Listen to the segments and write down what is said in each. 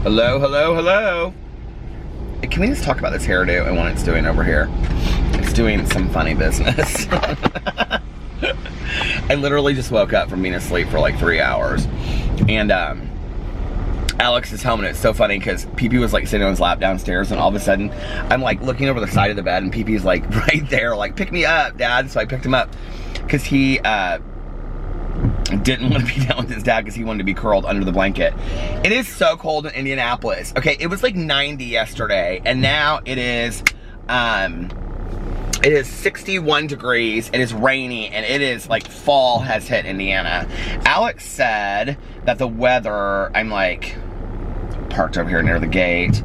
Hello, hello, hello. Can we just talk about this hairdo and what it's doing over here? It's doing some funny business. I literally just woke up from being asleep for like 3 hours. And Alex is home, and it's so funny because PP was like sitting on his lap downstairs, and all of a sudden I'm like looking over the side of the bed, and PP's like right there, like, pick me up, Dad. So I picked him up because he didn't want to be down with his dad because he wanted to be curled under the blanket. It is so cold in Indianapolis. Okay, it was like 90 yesterday, and now it is 61 degrees, it is rainy, and it is like fall has hit Indiana. Alex said that the weather, I'm like parked over here near the gate,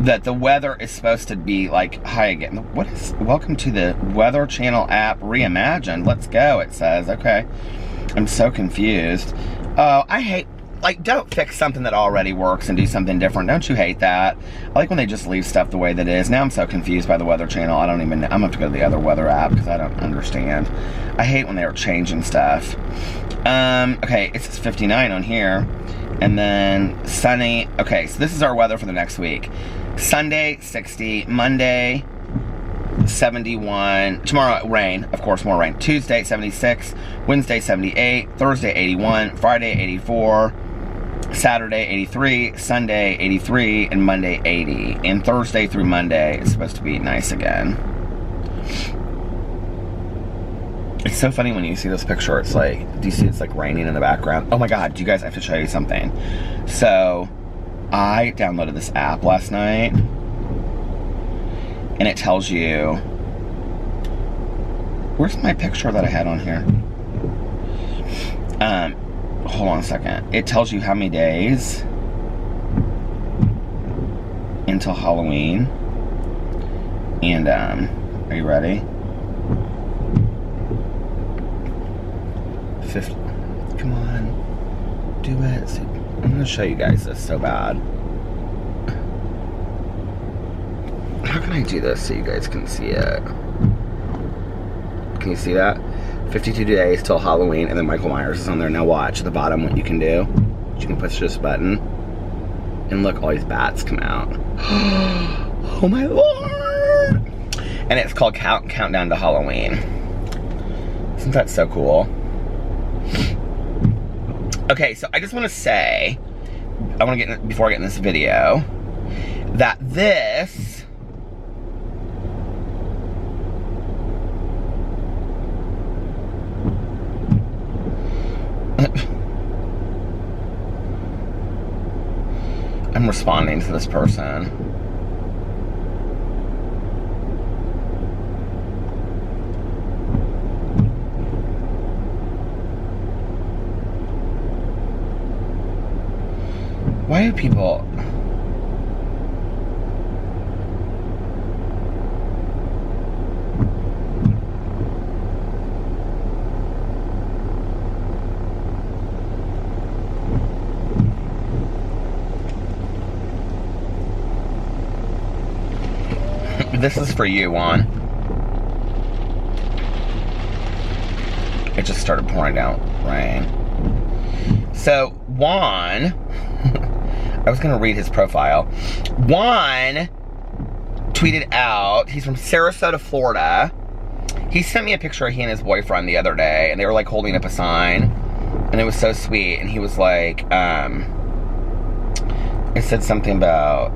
that the weather is supposed to be like, hi again, what is, welcome to the Weather Channel app reimagined, let's go, it says. Okay, I'm so confused. Oh, I hate, like, don't fix something that already works and do something different. Don't you hate that? I like when they just leave stuff the way that is. Now I'm so confused by the Weather Channel. I don't even know. I'm gonna have to go to the other weather app because I don't understand. I hate when they are changing stuff. Okay, it says 59 on here. And then sunny. Okay, so this is our weather for the next week. Sunday, 60. Monday, 71. Tomorrow, rain. Of course, more rain. Tuesday, 76. Wednesday, 78. Thursday, 81. Friday, 84. Saturday, 83. Sunday, 83. And Monday, 80. And Thursday through Monday is supposed to be nice again. It's so funny when you see this picture. It's like, do you see it's like raining in the background? Oh my God, you guys, I have to show you something. So, I downloaded this app last night, and it tells you, where's my picture that I had on here? Hold on a second. It tells you how many days until Halloween. And, are you ready? 50. Come on. Do it. I'm gonna show you guys this so bad. How can I do this so you guys can see it? Can you see that? 52 days till Halloween, and then Michael Myers is on there. Now watch at the bottom what you can do. You can push this button, and look, all these bats come out. Oh my Lord! And it's called Countdown to Halloween. Isn't that so cool? Okay, so I just want to say, I want to get in, before I get in this video, that this I'm responding to this person. Why do people... This is for you, Monn. It just started pouring down rain. So, Juan... I was going to read his profile. Juan tweeted out, he's from Sarasota, Florida. He sent me a picture of he and his boyfriend the other day, and they were like holding up a sign, and it was so sweet. And he was like, it said something about,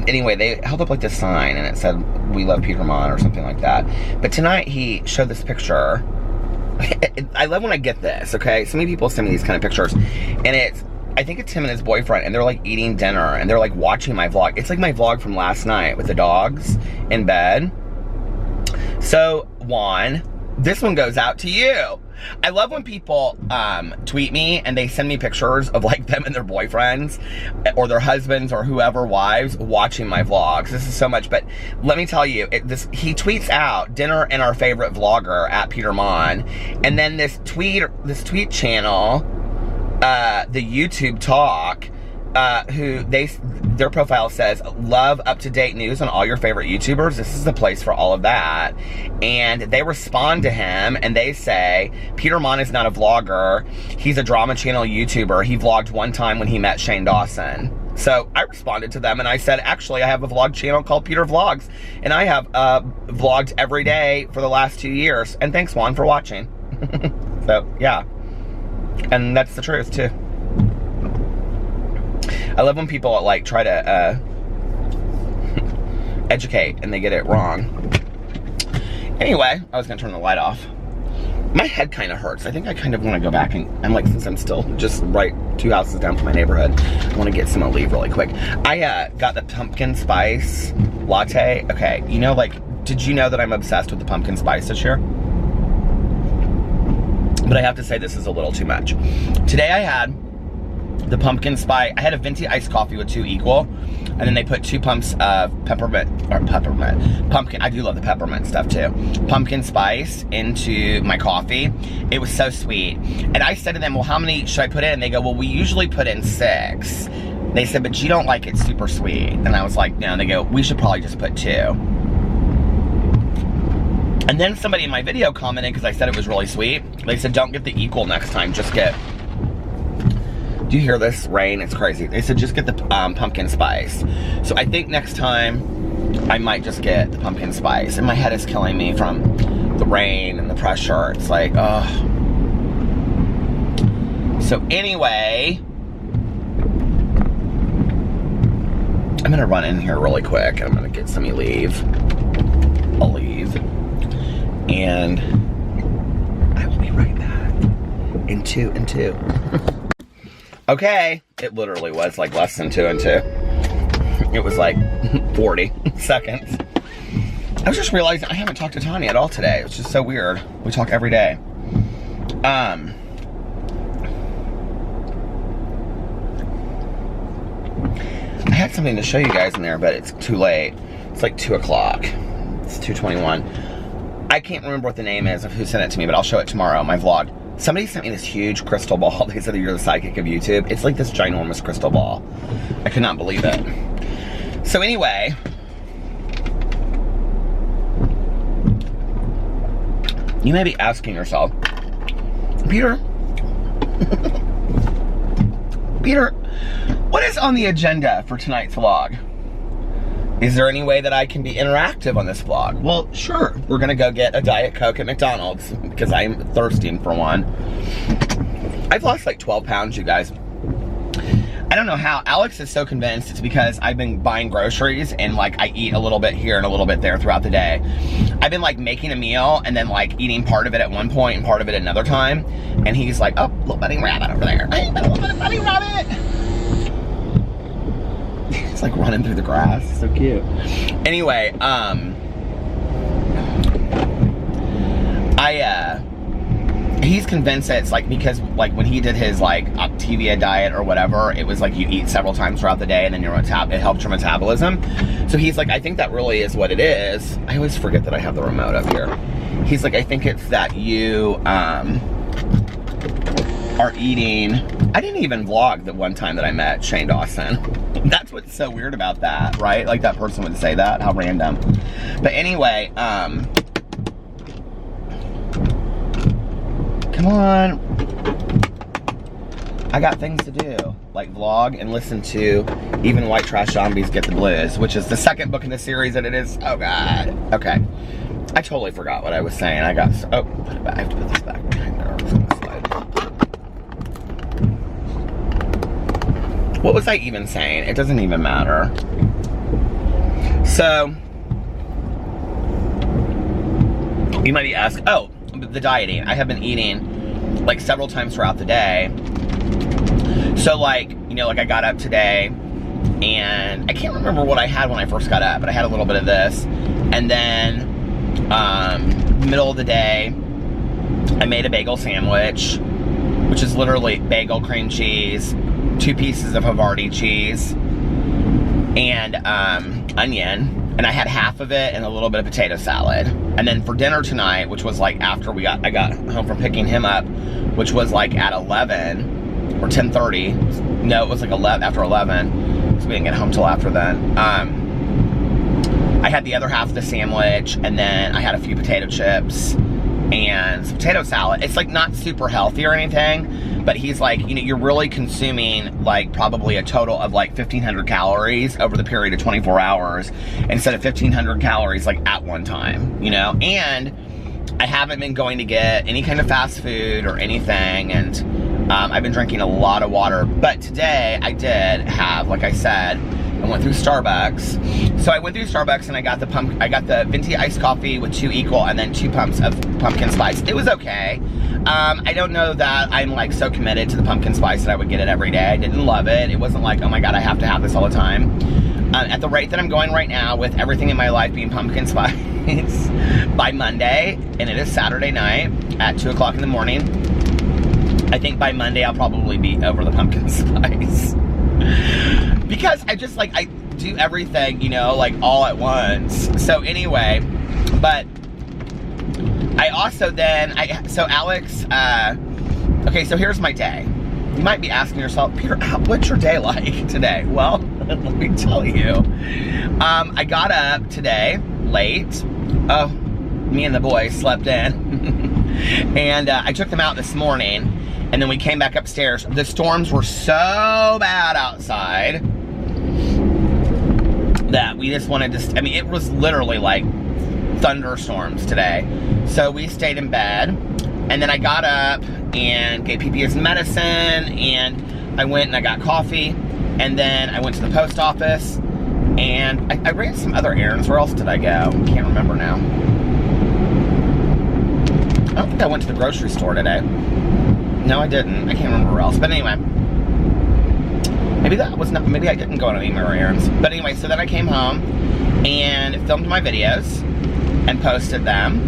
anyway, they held up like this sign, and it said, "We love Peter Monn," or something like that. But tonight he showed this picture. I love when I get this, okay? So many people send me these kind of pictures, and I think it's him and his boyfriend, and they're like eating dinner, and they're like watching my vlog. It's like my vlog from last night with the dogs in bed. So, Juan, this one goes out to you. I love when people tweet me and they send me pictures of like them and their boyfriends or their husbands or whoever, wives, watching my vlogs. This is so much, but let me tell you, he tweets out dinner and our favorite vlogger at Peter Monn, and then this tweet channel, the YouTube Talk, who their profile says, love up-to-date news on all your favorite YouTubers. This is the place for all of that. And they respond to him and they say, Peter Monn is not a vlogger. He's a drama channel YouTuber. He vlogged one time when he met Shane Dawson. So I responded to them and I said, actually, I have a vlog channel called Peter Vlogs. And I have vlogged every day for the last 2 years. And thanks, Juan, for watching. So, yeah. And that's the truth, too. I love when people like try to educate and they get it wrong. Anyway, I was gonna turn the light off. My head kind of hurts. I think I kind of want to go back and like, since I'm still just right 2 houses down from my neighborhood, I want to get some Aleve really quick. I got the pumpkin spice latte. Okay, you know, like, did you know that I'm obsessed with the pumpkin spice this year? But I have to say this is a little too much. Today I had the pumpkin spice. I had a venti iced coffee with 2 equal, and then they put 2 pumps of pumpkin. I do love the peppermint stuff too. Pumpkin spice into my coffee. It was so sweet. And I said to them, well, how many should I put in? And they go, well, we usually put in 6. They said, but you don't like it super sweet. And I was like, no. And they go, we should probably just put 2. And then somebody in my video commented, because I said it was really sweet, they said, don't get the equal next time, just get... Do you hear this rain? It's crazy. They said just get the pumpkin spice. So I think next time I might just get the pumpkin spice. And my head is killing me from the rain and the pressure. It's like, ugh. So anyway, I'm gonna run in here really quick. I'm gonna get some Aleve. And I will be right back. In 2 and 2. Okay, it literally was like less than 2 and 2. It was like 40 seconds. I was just realizing I haven't talked to Tanya at all today. It's just so weird. We talk every day. I had something to show you guys in there, but it's too late. It's like 2 o'clock. It's 2:21. I can't remember what the name is of who sent it to me, but I'll show it tomorrow on my vlog. Somebody sent me this huge crystal ball. They said that you're the sidekick of YouTube. It's like this ginormous crystal ball. I could not believe it. So anyway, you may be asking yourself, Peter, what is on the agenda for tonight's vlog? Is there any way that I can be interactive on this vlog? Well, sure. We're gonna go get a Diet Coke at McDonald's because I'm thirsty for one. I've lost like 12 pounds, you guys. I don't know how. Alex is so convinced it's because I've been buying groceries and like I eat a little bit here and a little bit there throughout the day. I've been like making a meal and then like eating part of it at one point and part of it at another time. And he's like, oh, little bunny rabbit over there. Hey, little bunny rabbit. It's like running through the grass. So cute. Anyway, he's convinced that it's like because like when he did his like Optavia diet or whatever, it was like you eat several times throughout the day and then it helps your metabolism. So he's like, I think that really is what it is. I always forget that I have the remote up here. He's like, I think it's that you are eating. I didn't even vlog the one time that I met Shane Dawson. That's what's so weird about that, right? Like that person would say that, how random. But anyway, come on. I got things to do, like vlog and listen to Even White Trash Zombies Get the Blues, which is the 2nd book in the series, and it is, oh God. Okay. I totally forgot what I was saying. I got, oh, put it back. I have to put this back behind there. It's gonna slide. What was I even saying? It doesn't even matter. So, you might be asking, oh, the dieting. I have been eating like several times throughout the day. So like, you know, like I got up today and I can't remember what I had when I first got up, but I had a little bit of this. And then, middle of the day, I made a bagel sandwich, which is literally bagel, cream cheese, 2 pieces of Havarti cheese, and onion. And I had half of it and a little bit of potato salad. And then for dinner tonight, which was like after I got home from picking him up, which was like at 11 or 10:30. No, it was like 11, after 11. so we didn't get home till after then. I had the other half of the sandwich, and then I had a few potato chips and some potato salad. It's like not super healthy or anything, but he's like, you know, you're really consuming like probably a total of like 1,500 calories over the period of 24 hours instead of 1,500 calories like at one time, you know? And I haven't been going to get any kind of fast food or anything, and I've been drinking a lot of water. But today I did have, like I said, I went through Starbucks. So I went through Starbucks and I got the venti iced coffee with 2 equal and then 2 pumps of pumpkin spice. It was okay. I don't know that I'm like so committed to the pumpkin spice that I would get it every day. I didn't love it. It wasn't like, oh my God, I have to have this all the time. At the rate that I'm going right now, with everything in my life being pumpkin spice, by Monday, and it is Saturday night at 2 o'clock in the morning, I think by Monday I'll probably be over the pumpkin spice. Because I just like, I do everything, you know, like all at once. So anyway, but I also then, so Alex, okay, so here's my day. You might be asking yourself, Peter, what's your day like today? Well, let me tell you. I got up today late. Oh, me and the boys slept in. And I took them out this morning, and then we came back upstairs. The storms were so bad outside that we just wanted to, I mean, it was literally like thunderstorms today. So we stayed in bed, and then I got up and gave PP his medicine, and I went and I got coffee, and then I went to the post office, and I ran some other errands. Where else did I go? Can't remember now. I don't think I went to the grocery store today. No, I didn't. I can't remember where else. But anyway, maybe that was not, maybe I didn't go on any more errands. But anyway, so then I came home and filmed my videos and posted them.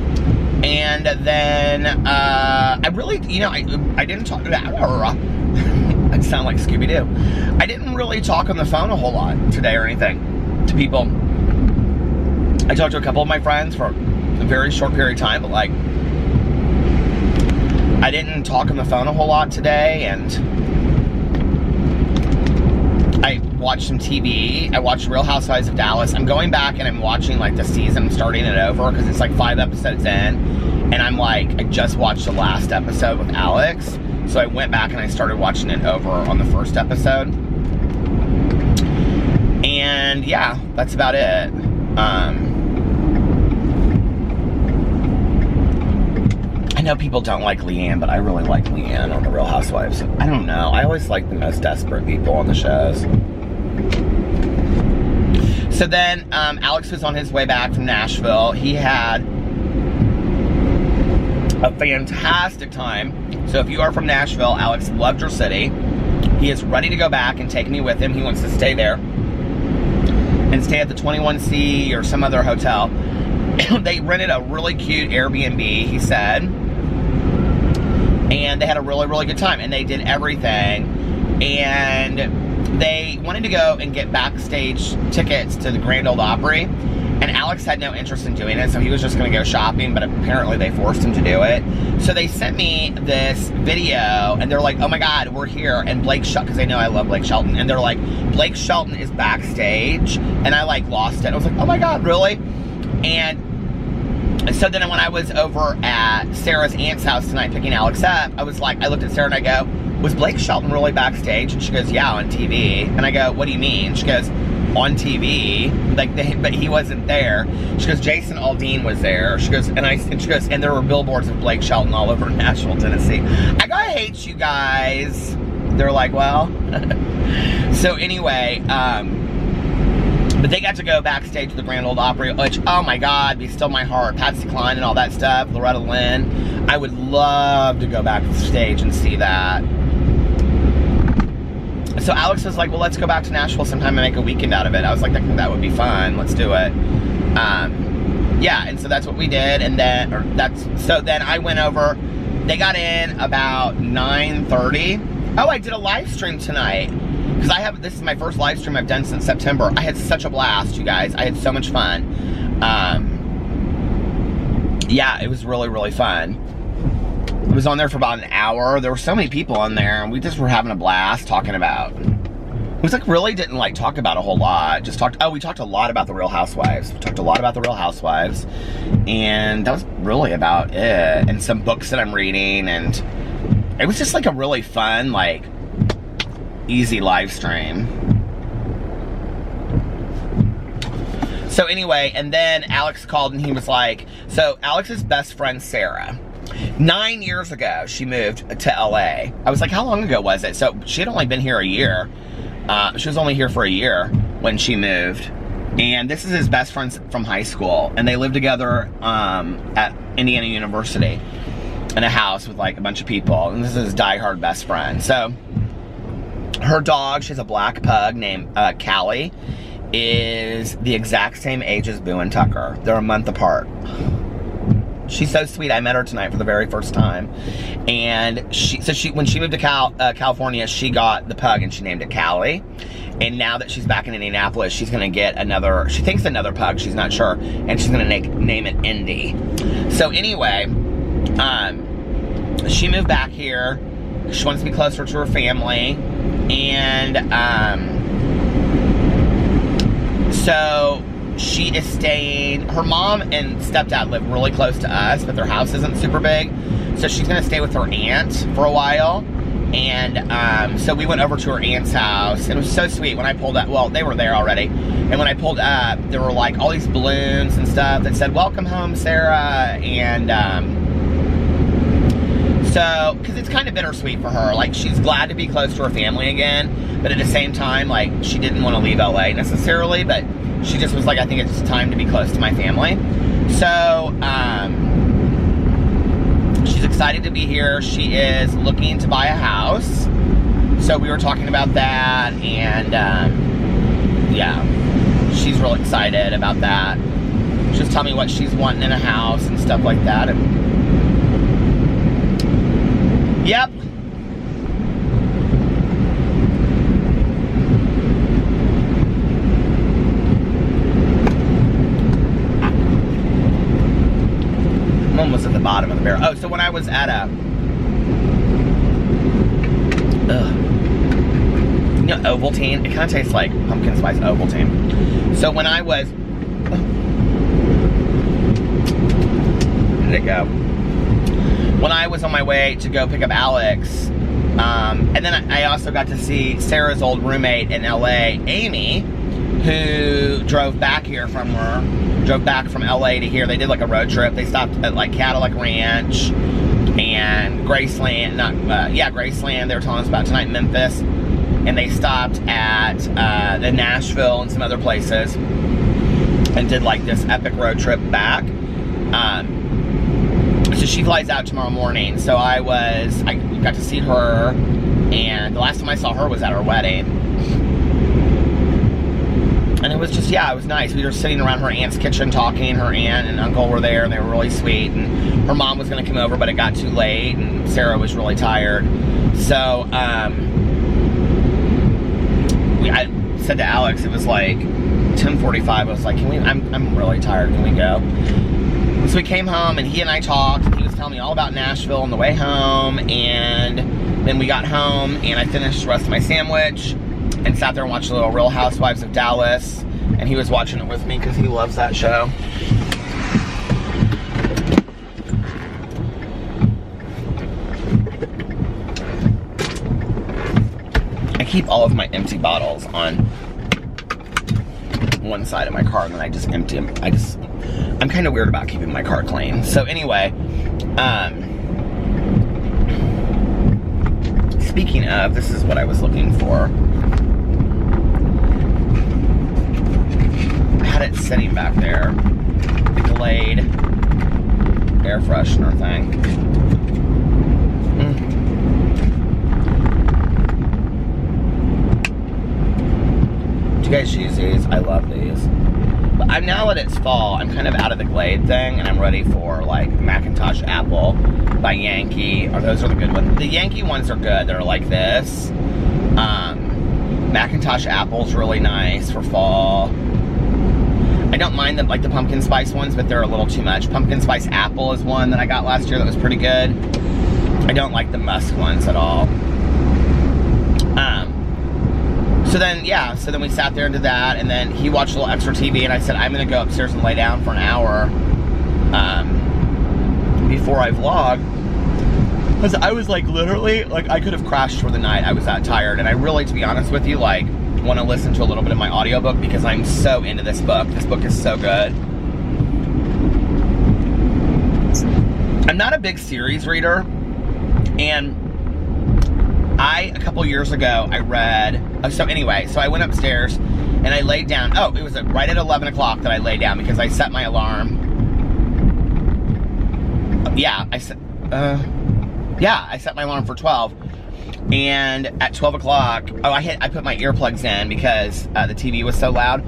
And then I really, you know, I didn't talk to that. I sound like Scooby-Doo. I didn't really talk on the phone a whole lot today or anything to people. I talked to a couple of my friends for a very short period of time, but like, I didn't talk on the phone a whole lot today, and I watched some TV. I watched Real Housewives of Dallas. I'm going back and I'm watching like the season. I'm starting it over because it's like 5 episodes in, and I'm like, I just watched the last episode with Alex, so I went back and I started watching it over on the first episode. And yeah, that's about it. I know people don't like Leanne, but I really like Leanne on the Real Housewives. I don't know. I always like the most desperate people on the shows. So then Alex was on his way back from Nashville. He had a fantastic time. So if you are from Nashville, Alex loved your city. He is ready to go back and take me with him. He wants to stay there and stay at the 21C or some other hotel. They rented a really cute Airbnb, he said. And they had a really, really good time. And they did everything. And they wanted to go and get backstage tickets to the Grand Ole Opry. And Alex had no interest in doing it, so he was just going to go shopping, but apparently they forced him to do it. So they sent me this video, and they're like, oh my God, we're here. And Blake Shelton, because they know I love Blake Shelton. And they're like, Blake Shelton is backstage. And I like lost it. I was like, oh my God, really? And so then when I was over at Sarah's aunt's house tonight picking Alex up, I was like, I looked at Sarah and I go, was Blake Shelton really backstage? And she goes, yeah, on TV. And I go, what do you mean? She goes, on TV, like but he wasn't there. She goes, Jason Aldean was there. She goes, and she goes, and there were billboards of Blake Shelton all over Nashville, Tennessee. I go, I hate you guys. They're like, well. So anyway, but they got to go backstage to the Grand Ole Opry, which, oh my God, Be Still My Heart, Patsy Cline and all that stuff, Loretta Lynn. I would love to go backstage and see that. So Alex was like, well, let's go back to Nashville sometime and make a weekend out of it. I was like, that would be fun. Let's do it. Yeah, and so that's what we did. And then, so then I went over. They got in about 9:30. Oh, I did a live stream tonight. Because this is my first live stream I've done since September. I had such a blast, you guys. I had so much fun. Yeah, it was really, really fun. I was on there for about an hour. There were so many people on there, and we just were having a blast talking about was like really didn't like talk about a whole lot. Just talked, we talked a lot about the Real Housewives. We talked a lot about the Real Housewives. And that was really about it. And some books that I'm reading. And it was just like a really fun, like, easy live stream. So anyway, and then Alex called and he was like, so Alex's best friend, Sarah, 9 years ago, she moved to LA. I was like, how long ago was it? So she had only been here a year. She was only here for a year when she moved. And this is his best friend from high school. And they lived together at Indiana University in a house with like a bunch of people. And this is his diehard best friend. So her dog, she has a black pug named Callie, is the exact same age as Boo and Tucker. They're a month apart. She's so sweet. I met her tonight for the very first time. And when she moved to California, she got the pug and she named it Callie. And now that she's back in Indianapolis, she's going to get another, she thinks another pug, she's not sure. And she's going to name it Indy. So anyway, she moved back here. She wants to be closer to her family. And so she is staying, her mom and stepdad live really close to us, but their house isn't super big. So she's going to stay with her aunt for a while. And so we went over to her aunt's house. It was so sweet when I pulled up. Well, they were there already. And when I pulled up, there were like all these balloons and stuff that said, "Welcome home, Sarah." And so, because it's kind of bittersweet for her. Like, she's glad to be close to her family again. But at the same time, like, she didn't want to leave LA necessarily. But she just was like, I think it's time to be close to my family. So, she's excited to be here. She is looking to buy a house. So we were talking about that, and yeah, she's real excited about that. She's telling me what she's wanting in a house and stuff like that. And yep. I'm almost at the bottom of the barrel. Oh, so when I was at you know, Ovaltine, it kind of tastes like pumpkin spice Ovaltine. So when I was, where did it go? When I was on my way to go pick up Alex, and then I also got to see Sarah's old roommate in LA, Amy, who drove back from LA to here. They did like a road trip. They stopped at like Cadillac Ranch and Graceland, Graceland, they were telling us about tonight, Memphis. And they stopped at the Nashville and some other places and did like this epic road trip back. So she flies out tomorrow morning. So I got to see her, and the last time I saw her was at her wedding. And it was just, yeah, it was nice. We were sitting around her aunt's kitchen talking. Her aunt and uncle were there, and they were really sweet. And her mom was going to come over, but it got too late, and Sarah was really tired. So, I said to Alex, it was like 10:45. I was like, I'm really tired. Can we go? So we came home, and he and I talked. And he was telling me all about Nashville on the way home. And then we got home, and I finished the rest of my sandwich and sat there and watched the little Real Housewives of Dallas. And he was watching it with me because he loves that show. I keep all of my empty bottles on one side of my car, and then I just empty them. I'm kind of weird about keeping my car clean. So anyway, speaking of, this is what I was looking for. I had it sitting back there. The Glade air freshener thing. Do you guys use these? I love these. But now that it's fall, I'm kind of out of the Glade thing, and I'm ready for like Macintosh Apple by Yankee. Or those are the good ones. The Yankee ones are good. They're like this. Macintosh Apple's really nice for fall. I don't mind them, like the pumpkin spice ones, but they're a little too much. Pumpkin spice apple is one that I got last year that was pretty good. I don't like the musk ones at all. So So then, yeah, so then we sat there and did that, and then he watched a little extra TV, and I said, I'm going to go upstairs and lay down for an hour before I vlog. Because I was like, literally, like, I could have crashed for the night. I was that tired, and I really, to be honest with you, like, want to listen to a little bit of my audiobook because I'm so into this book. This book is so good. I'm not a big series reader, and a couple years ago, I read, so I went upstairs, and I laid down. Oh, it was right at 11 o'clock that I laid down because I set my alarm. I set my alarm for 12. And at 12 o'clock, I put my earplugs in because the TV was so loud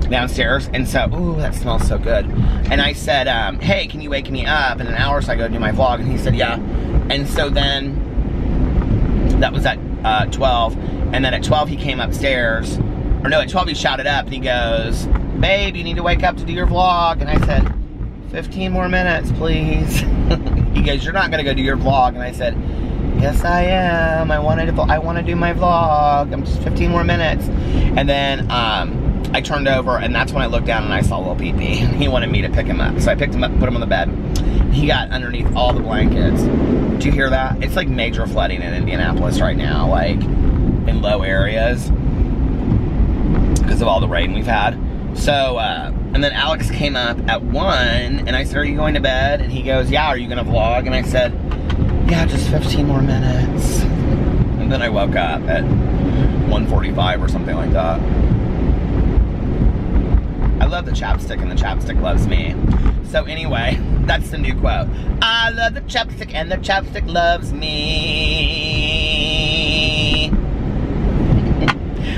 downstairs. And so, ooh, that smells so good. And I said, hey, can you wake me up in an hour so I go do my vlog? And he said, yeah. And so then, that was at 12. And then at 12, he came upstairs. Or no, at 12, he shouted up and he goes, babe, you need to wake up to do your vlog. And I said, 15 more minutes, please. He goes, you're not going to go do your vlog. And I said, yes, I am. I want to do my vlog. I'm just 15 more minutes. And then I turned over, and that's when I looked down and I saw a little pee-pee. He wanted me to pick him up. So I picked him up and put him on the bed. He got underneath all the blankets. Do you hear that? It's like major flooding in Indianapolis right now, like in low areas because of all the rain we've had. So, and then Alex came up at 1, and I said, are you going to bed? And he goes, yeah, are you going to vlog? And I said, yeah, just 15 more minutes. And then I woke up at 1:45 or something like that. I love the chapstick, and the chapstick loves me. So anyway, that's the new quote. I love the chapstick, and the chapstick loves me.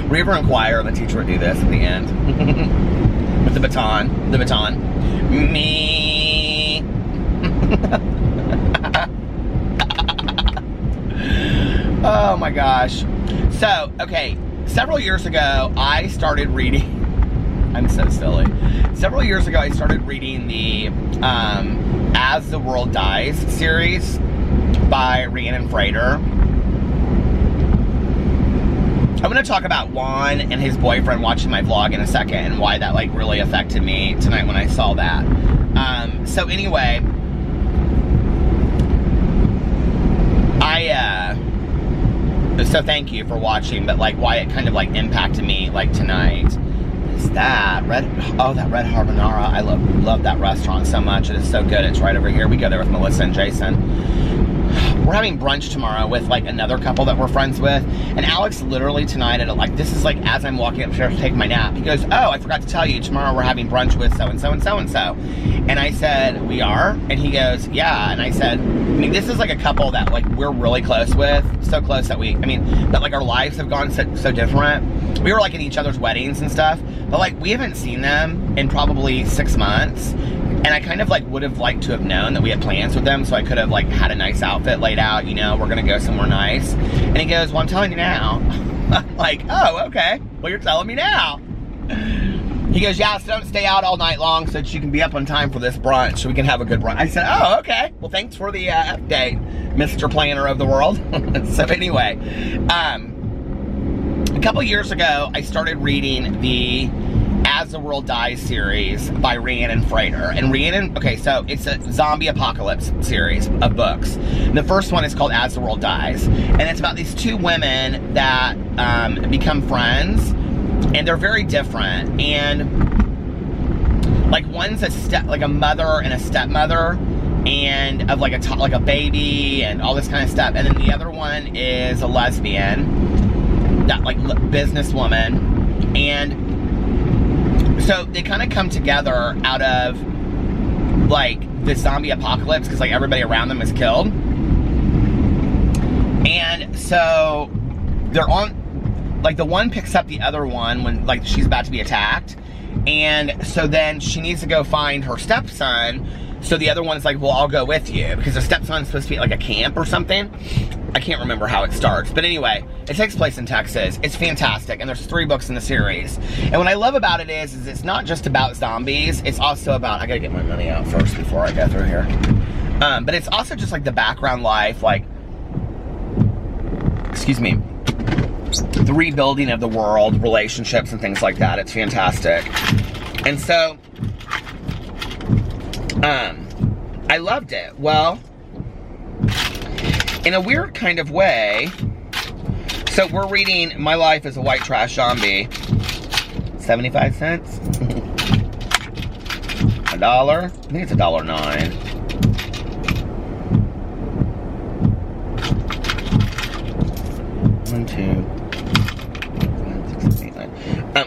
Were you ever in choir and the teacher would do this at the end? With the baton. Me. Oh my gosh. So, okay, several years ago, I started reading, I'm so silly. Several years ago, I started reading the As the World Dies series by Rhiannon Frater. I'm going to talk about Juan and his boyfriend watching my vlog in a second and why that like really affected me tonight when I saw that. So anyway, so thank you for watching, but like why it kind of like impacted me like tonight is that that Red Carbonara. I love that restaurant so much. It is so good. It's right over here. We go there with Melissa and Jason. We're having brunch tomorrow with like another couple that we're friends with, and Alex literally tonight at like, this is like as I'm walking upstairs to take my nap, he goes, oh, I forgot to tell you, tomorrow we're having brunch with so-and-so and so-and-so. And I said, we are? And he goes, yeah. And I said, I mean, this is like a couple that like we're really close with, so close that that like our lives have gone so different. We were like at each other's weddings and stuff, but like we haven't seen them in probably 6 months. And I kind of like would have liked to have known that we had plans with them, so I could have like had a nice outfit laid out, you know, we're gonna go somewhere nice. And he goes, well, I'm telling you now. I'm like, oh, okay. Well, you're telling me now. He goes, yeah, so don't stay out all night long so that you can be up on time for this brunch so we can have a good brunch. I said, oh, okay. Well, thanks for the update, Mr. Planner of the World. So anyway, a couple years ago, I started reading the As the World Dies series by Rhiannon Frater. And Rhiannon, okay, so it's a zombie apocalypse series of books. The first one is called As the World Dies. And it's about these two women that become friends, and they're very different. And like one's a mother and a stepmother, and of like a baby and all this kind of stuff. And then the other one is a lesbian, that like businesswoman. And so they kind of come together out of like the zombie apocalypse because like everybody around them is killed. And so they're on, like the one picks up the other one when like she's about to be attacked. And so then she needs to go find her stepson. So the other one's like, well, I'll go with you, because the stepson's supposed to be at like a camp or something. I can't remember how it starts. But anyway, it takes place in Texas. It's fantastic. And there's 3 books in the series. And what I love about it is it's not just about zombies. It's also about, I gotta get my money out first before I go through here. But it's also just like the background life, like, excuse me. the rebuilding of the world, relationships and things like that. It's fantastic. And so, I loved it. Well, in a weird kind of way, so we're reading My Life as a White Trash Zombie. 75 cents? $1? I think it's $1.09.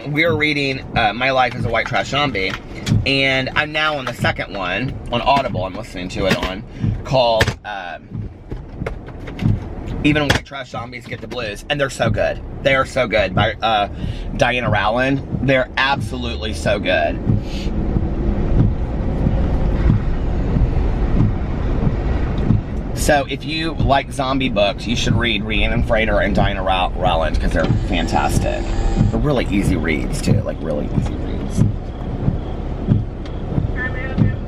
We're reading My Life as a White Trash Zombie, and I'm now on the second one on Audible. I'm listening to it on, called Even White Trash Zombies Get the Blues, and they're so good. They are so good, by Diana Rowland. They're absolutely so good. So if you like zombie books, you should read Rhiannon Frater and Diana Rowland, because they're fantastic. They're really easy reads too, like really easy reads.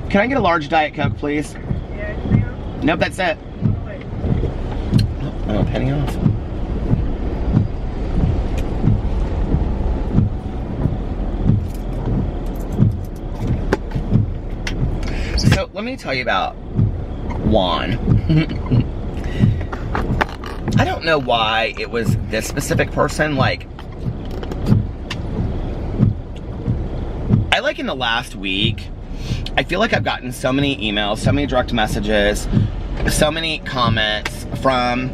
Can I get a large Diet Coke, please? Yes, ma'am. Nope, that's it. Oh, penny off. So let me tell you about Monn. I don't know why it was this specific person. Like, in the last week, I feel like I've gotten so many emails, so many direct messages, so many comments from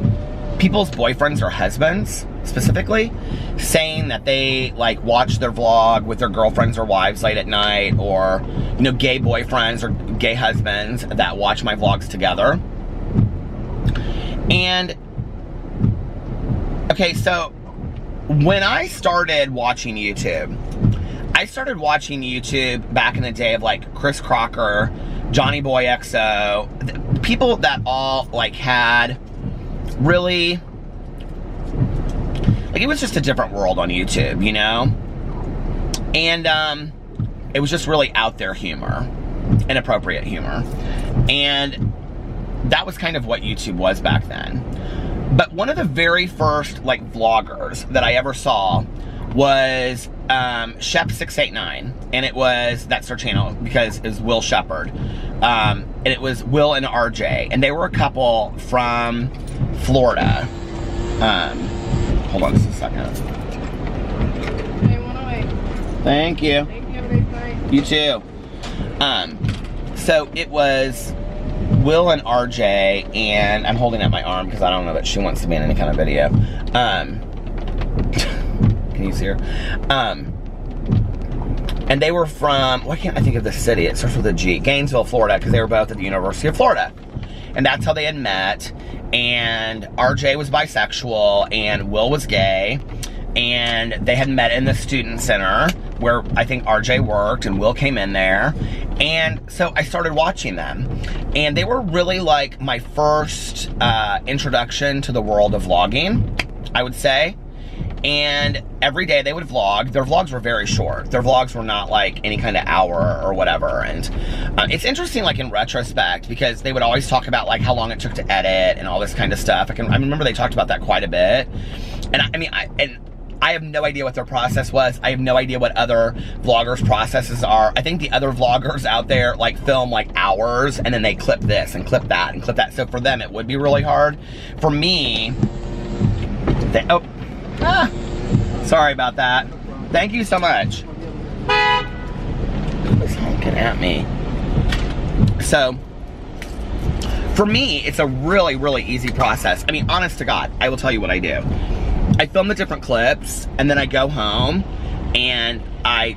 people's boyfriends or husbands, specifically, saying that they, like, watch their vlog with their girlfriends or wives late at night, or, you know, gay boyfriends or gay husbands that watch my vlogs together. And, okay, so, when I started watching YouTube, I started watching YouTube back in the day of, like, Chris Crocker, Johnny Boy XO, people that all, like, had really, like, it was just a different world on YouTube, you know? And, it was just really out there humor, inappropriate humor. And that was kind of what YouTube was back then. But one of the very first, like, vloggers that I ever saw was Shep689, and it was, that's their channel because it was Will Shepherd, and it was Will and RJ, and they were a couple from Florida. Hold on just a second. Hey, 108. Thank you. Thank you. Have a nice night. You too. So it was Will and RJ, and I'm holding out my arm because I don't know that she wants to be in any kind of video. Can you see her? And they were from, why can't I think of the city? It starts with a G. Gainesville, Florida, because they were both at the University of Florida. And that's how they had met. And RJ was bisexual, and Will was gay. And they had met in the student center, where I think RJ worked, and Will came in there. And so I started watching them. And they were really like my first introduction to the world of vlogging, I would say. And every day they would vlog. Their vlogs were very short. Their vlogs were not like any kind of hour or whatever. And it's interesting, like, in retrospect, because they would always talk about, like, how long it took to edit and all this kind of stuff. I remember they talked about that quite a bit. And I have no idea what their process was. I have no idea what other vloggers' processes are. I think the other vloggers out there, like, film, like, hours, and then they clip this and clip that and clip that. So for them, it would be really hard. For me, sorry about that. Thank you so much. Who's honking at me? So, for me, it's a really, really easy process. I mean, honest to God, I will tell you what I do. I film the different clips, and then I go home, and I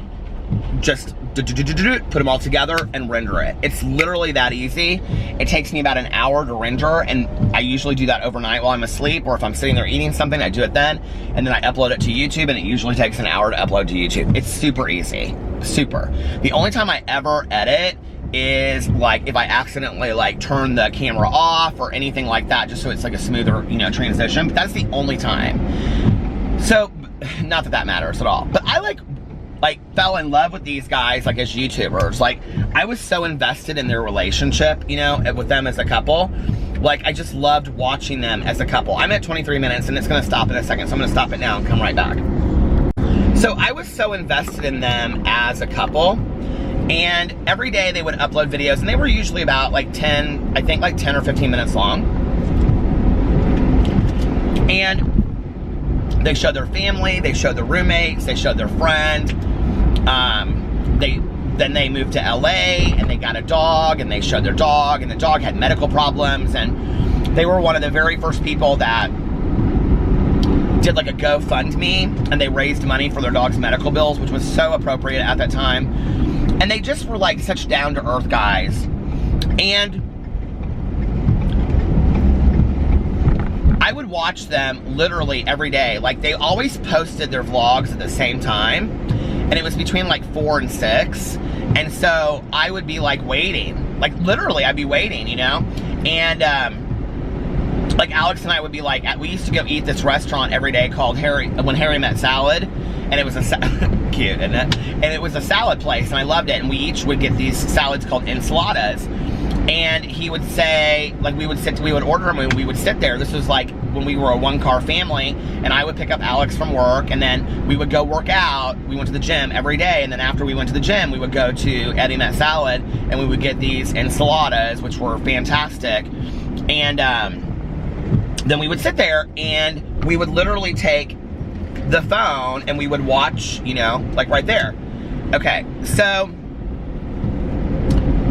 just put them all together and render it. It's literally that easy. It takes me about an hour to render, and I usually do that overnight while I'm asleep, or if I'm sitting there eating something, I do it then, and then I upload it to YouTube, and it usually takes an hour to upload to YouTube. It's super easy. Super. The only time I ever edit is, like, if I accidentally, like, turn the camera off or anything like that, just so it's like a smoother, you know, transition. But that's the only time. So, not that that matters at all. But I, like, fell in love with these guys, like, as YouTubers. Like, I was so invested in their relationship, you know, with them as a couple. Like, I just loved watching them as a couple. I'm at 23 minutes and it's gonna stop in a second, so I'm gonna stop it now and come right back. So I was so invested in them as a couple, and every day they would upload videos, and they were usually about like 10 or 15 minutes long. And they showed their family, they showed their roommates, they showed their friend. Then they moved to LA and they got a dog, and they showed their dog, and the dog had medical problems, and they were one of the very first people that did like a GoFundMe, and they raised money for their dog's medical bills, which was so appropriate at that time. And they just were like such down-to-earth guys. And I would watch them literally every day. Like, they always posted their vlogs at the same time, and it was between like 4 and 6. And so I would be like waiting, like literally I'd be waiting, you know? And like Alex and I would be like, we used to go eat this restaurant every day called When Harry Met Salad, and it was cute, isn't it? And it was a salad place, and I loved it. And we each would get these salads called enchiladas. And he would say, like, we would order them and we would sit there. This was like when we were a one-car family, and I would pick up Alex from work, and then we would go work out. We went to the gym every day, and then after we went to the gym, we would go to Eddie Met Salad, and we would get these enchiladas, which were fantastic. And then we would sit there, and we would literally take the phone, and we would watch, you know, like right there. Okay, so...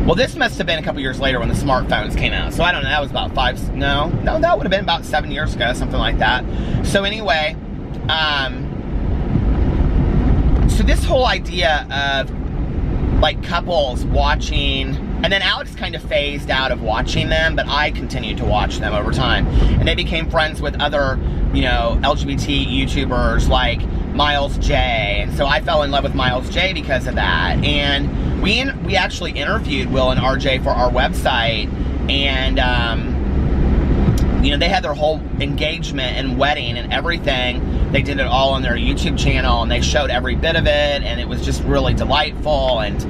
well, this must have been a couple years later when the smartphones came out. So I don't know, that was about that would have been about 7 years ago, something like that. So anyway, so this whole idea of like couples watching, and then Alex kind of phased out of watching them, but I continued to watch them over time. And they became friends with other, you know, LGBT YouTubers like Miles J. And so I fell in love with Miles J because of that. And we actually interviewed Will and RJ for our website, and you know, they had their whole engagement and wedding and everything. They did it all on their YouTube channel, and they showed every bit of it, and it was just really delightful. And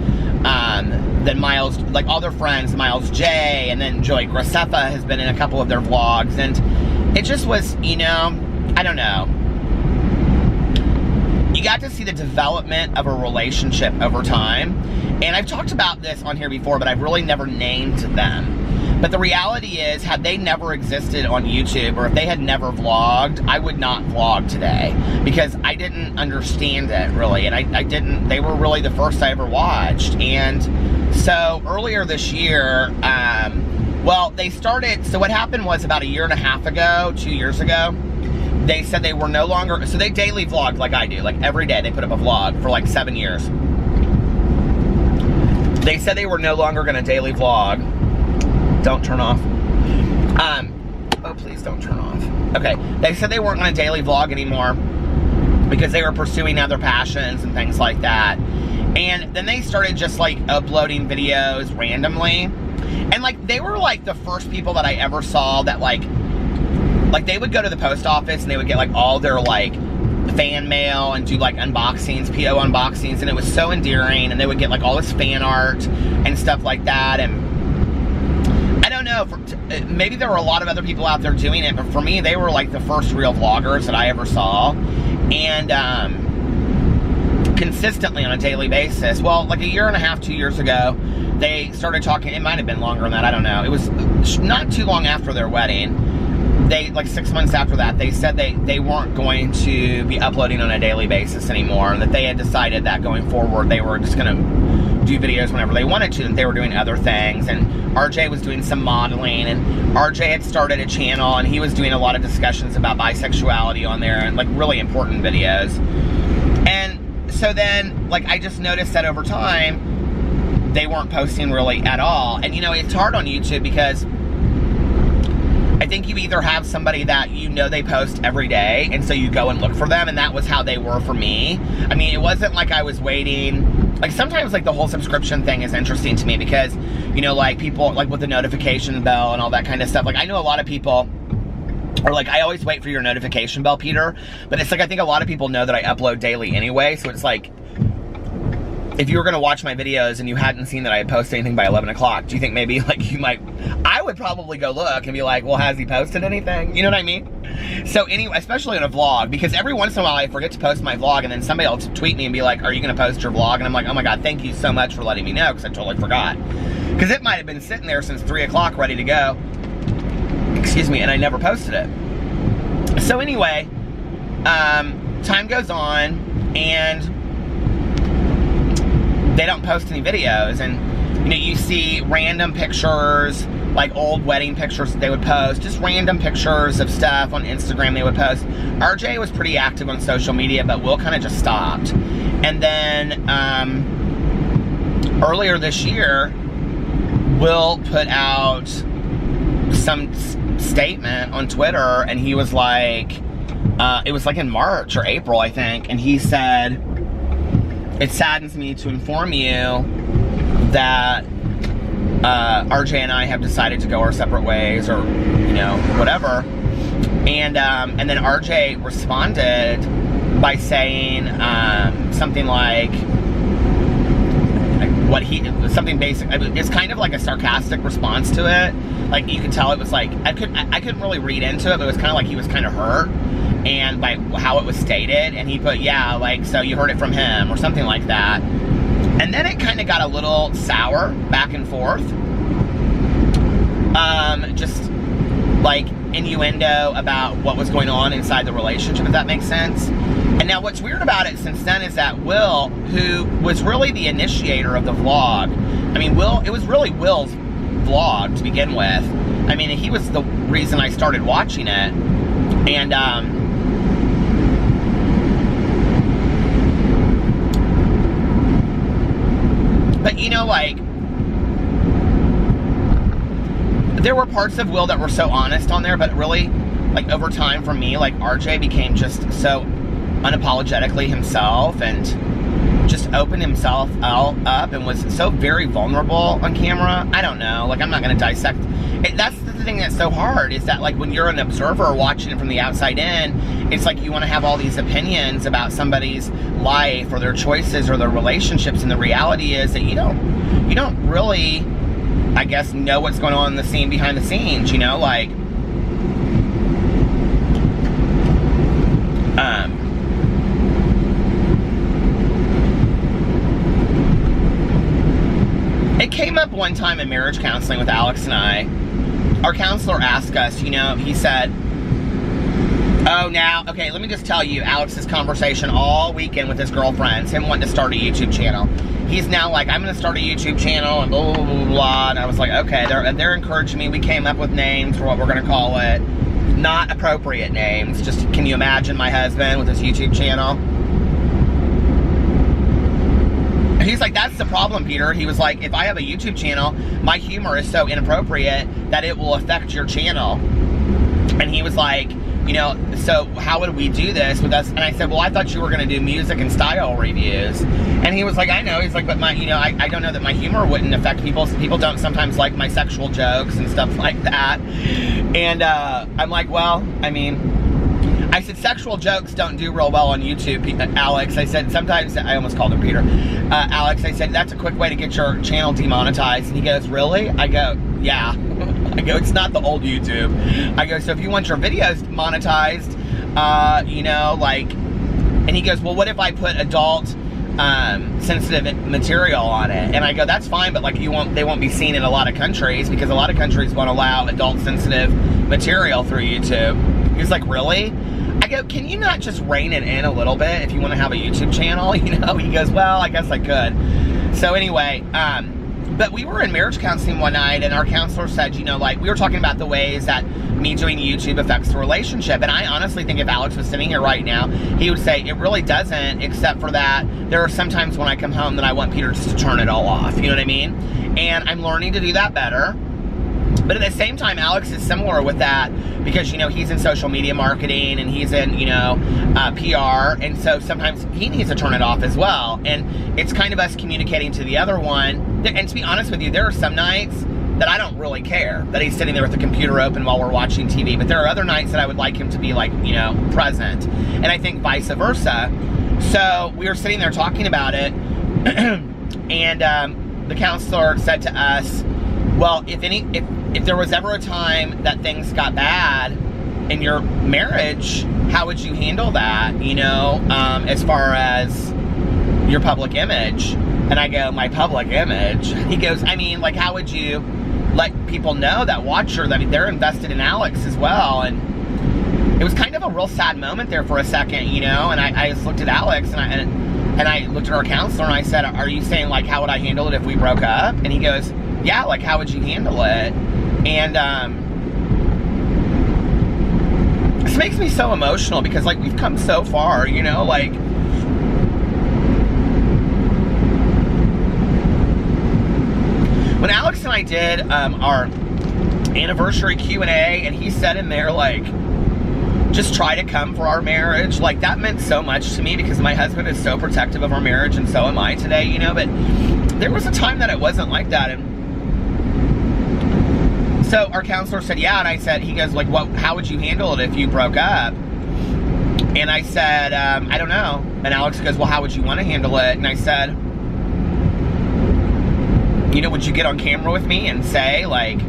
then Miles, like all their friends, Miles J, and then Joey Graceffa has been in a couple of their vlogs, and it just was, you know, I don't know. You got to see the development of a relationship over time. And I've talked about this on here before, but I've really never named them. But the reality is, had they never existed on YouTube, or if they had never vlogged, I would not vlog today. Because I didn't understand it, really. And I didn't, they were really the first I ever watched. And so, earlier this year, well, they started, so what happened was about 1.5 years ago, 2 years ago, they said they were no longer, so they daily vlogged like I do, like every day they put up a vlog for like 7 years. They said they were no longer going to daily vlog. Don't turn off. Oh, please don't turn off. Okay, they said they weren't going to daily vlog anymore because they were pursuing other passions and things like that. And then they started just like uploading videos randomly. And like, they were like the first people that I ever saw that like they would go to the post office and they would get like all their like fan mail and do like unboxings, PO unboxings, and it was so endearing. And they would get like all this fan art and stuff like that. And I don't know, maybe there were a lot of other people out there doing it, but for me, they were like the first real vloggers that I ever saw. And consistently on a daily basis. Well, like 1.5 years, 2 years ago, they started talking, it might have been longer than that, I don't know. It was not too long after their wedding. They, like 6 months after that, they said they weren't going to be uploading on a daily basis anymore, and that they had decided that going forward, they were just going to do videos whenever they wanted to, and they were doing other things. And RJ was doing some modeling, and RJ had started a channel, and he was doing a lot of discussions about bisexuality on there, and like really important videos. And so then, like, I just noticed that over time, they weren't posting really at all. And you know, it's hard on YouTube because I think you either have somebody that you know they post every day, and so you go and look for them, and that was how they were for me. I mean, it wasn't like I was waiting. Like, sometimes, like, the whole subscription thing is interesting to me because, you know, like, people, like, with the notification bell and all that kind of stuff. Like, I know a lot of people are like, I always wait for your notification bell, Peter. But it's like, I think a lot of people know that I upload daily anyway, so it's like, if you were gonna watch my videos and you hadn't seen that I had posted anything by 11 o'clock, do you think maybe like you might, I would probably go look and be like, well, has he posted anything? You know what I mean? So anyway, especially in a vlog, because every once in a while I forget to post my vlog and then somebody will tweet me and be like, are you gonna post your vlog? And I'm like, oh my God, thank you so much for letting me know, because I totally forgot. Because it might have been sitting there since 3 o'clock ready to go, excuse me, and I never posted it. So anyway, time goes on and they don't post any videos, and you know, you see random pictures, like old wedding pictures that they would post, just random pictures of stuff on Instagram they would post. RJ was pretty active on social media, but Will kind of just stopped. And then earlier this year, Will put out some statement on Twitter, and he was like, it was like in March or April, I think, and he said, it saddens me to inform you that RJ and I have decided to go our separate ways, or, you know, whatever. And then RJ responded by saying something like, something basic. It's kind of like a sarcastic response to it. Like, you could tell it was like, I couldn't really read into it, but it was kind of like he was kind of hurt, and by how it was stated, and he put, yeah, like, so you heard it from him, or something like that. And then it kind of got a little sour, back and forth. Just like innuendo about what was going on inside the relationship, if that makes sense. And now what's weird about it since then is that Will, who was really the initiator of the vlog, I mean, it was really Will's vlog to begin with. I mean, he was the reason I started watching it. And, but you know, like, there were parts of Will that were so honest on there, but really, like, over time for me, like, RJ became just so unapologetically himself and just opened himself up and was so very vulnerable on camera. I don't know, like, I'm not going to dissect it. That's the thing that's so hard, is that, like, when you're an observer watching it from the outside in, it's like you want to have all these opinions about somebody's life or their choices or their relationships, and the reality is that you don't really, I guess, know what's going on in the scene behind the scenes, you know, like, it came up one time in marriage counseling with Alex and I. Our counselor asked us, you know, he said, oh, now, okay, let me just tell you Alex's conversation all weekend with his girlfriends, him wanting to start a YouTube channel. He's now like, I'm going to start a YouTube channel and blah, blah, blah, blah. And I was like, okay, they're encouraging me. We came up with names for what we're going to call it. Not appropriate names. Just, can you imagine my husband with his YouTube channel? He's like, that's the problem, Peter. He was like, if I have a YouTube channel, my humor is so inappropriate that it will affect your channel. And he was like, you know, so how would we do this with us? And I said, well, I thought you were going to do music and style reviews. And he was like, I know. He's like, but I don't know that my humor wouldn't affect people. People don't sometimes like my sexual jokes and stuff like that. And I'm like, well, I mean, I said, sexual jokes don't do real well on YouTube, Alex. I said, sometimes, I almost called him Peter. Alex, I said, that's a quick way to get your channel demonetized. And he goes, really? I go, yeah. I go, it's not the old YouTube. I go, so if you want your videos monetized, you know, like, and he goes, well, what if I put adult sensitive material on it? And I go, that's fine, but like, they won't be seen in a lot of countries, because a lot of countries won't allow adult sensitive material through YouTube. He was like, really? I go, can you not just rein it in a little bit if you want to have a YouTube channel? You know, he goes, well, I guess I could. So anyway, but we were in marriage counseling one night, and our counselor said, you know, like, we were talking about the ways that me doing YouTube affects the relationship. And I honestly think if Alex was sitting here right now, he would say, it really doesn't, except for that there are some times when I come home that I want Peter just to turn it all off. You know what I mean? And I'm learning to do that better. But at the same time, Alex is similar with that, because, you know, he's in social media marketing and he's in, you know, PR. And so sometimes he needs to turn it off as well. And it's kind of us communicating to the other one. And to be honest with you, there are some nights that I don't really care that he's sitting there with the computer open while we're watching TV. But there are other nights that I would like him to be, like, you know, present. And I think vice versa. So we were sitting there talking about it. And the counselor said to us, well, if there was ever a time that things got bad in your marriage, how would you handle that, you know, as far as your public image? And I go, my public image? He goes, I mean, like, how would you let people know that watch her, that they're invested in Alex as well? And it was kind of a real sad moment there for a second, you know, and I just looked at Alex, and I looked at our counselor, and I said, are you saying, like, how would I handle it if we broke up? And he goes, yeah, like, how would you handle it? And this makes me so emotional, because, like, we've come so far, you know, like, when Alex and I did our anniversary Q&A, and he said in there, like, just try to come for our marriage, like, that meant so much to me, because my husband is so protective of our marriage, and so am I today, you know. But there was a time that it wasn't like that. And so our counselor said, yeah. And I said, he goes, like, what, how would you handle it if you broke up? And I said, I don't know. And Alex goes, well, how would you want to handle it? And I said, you know, would you get on camera with me and say, like,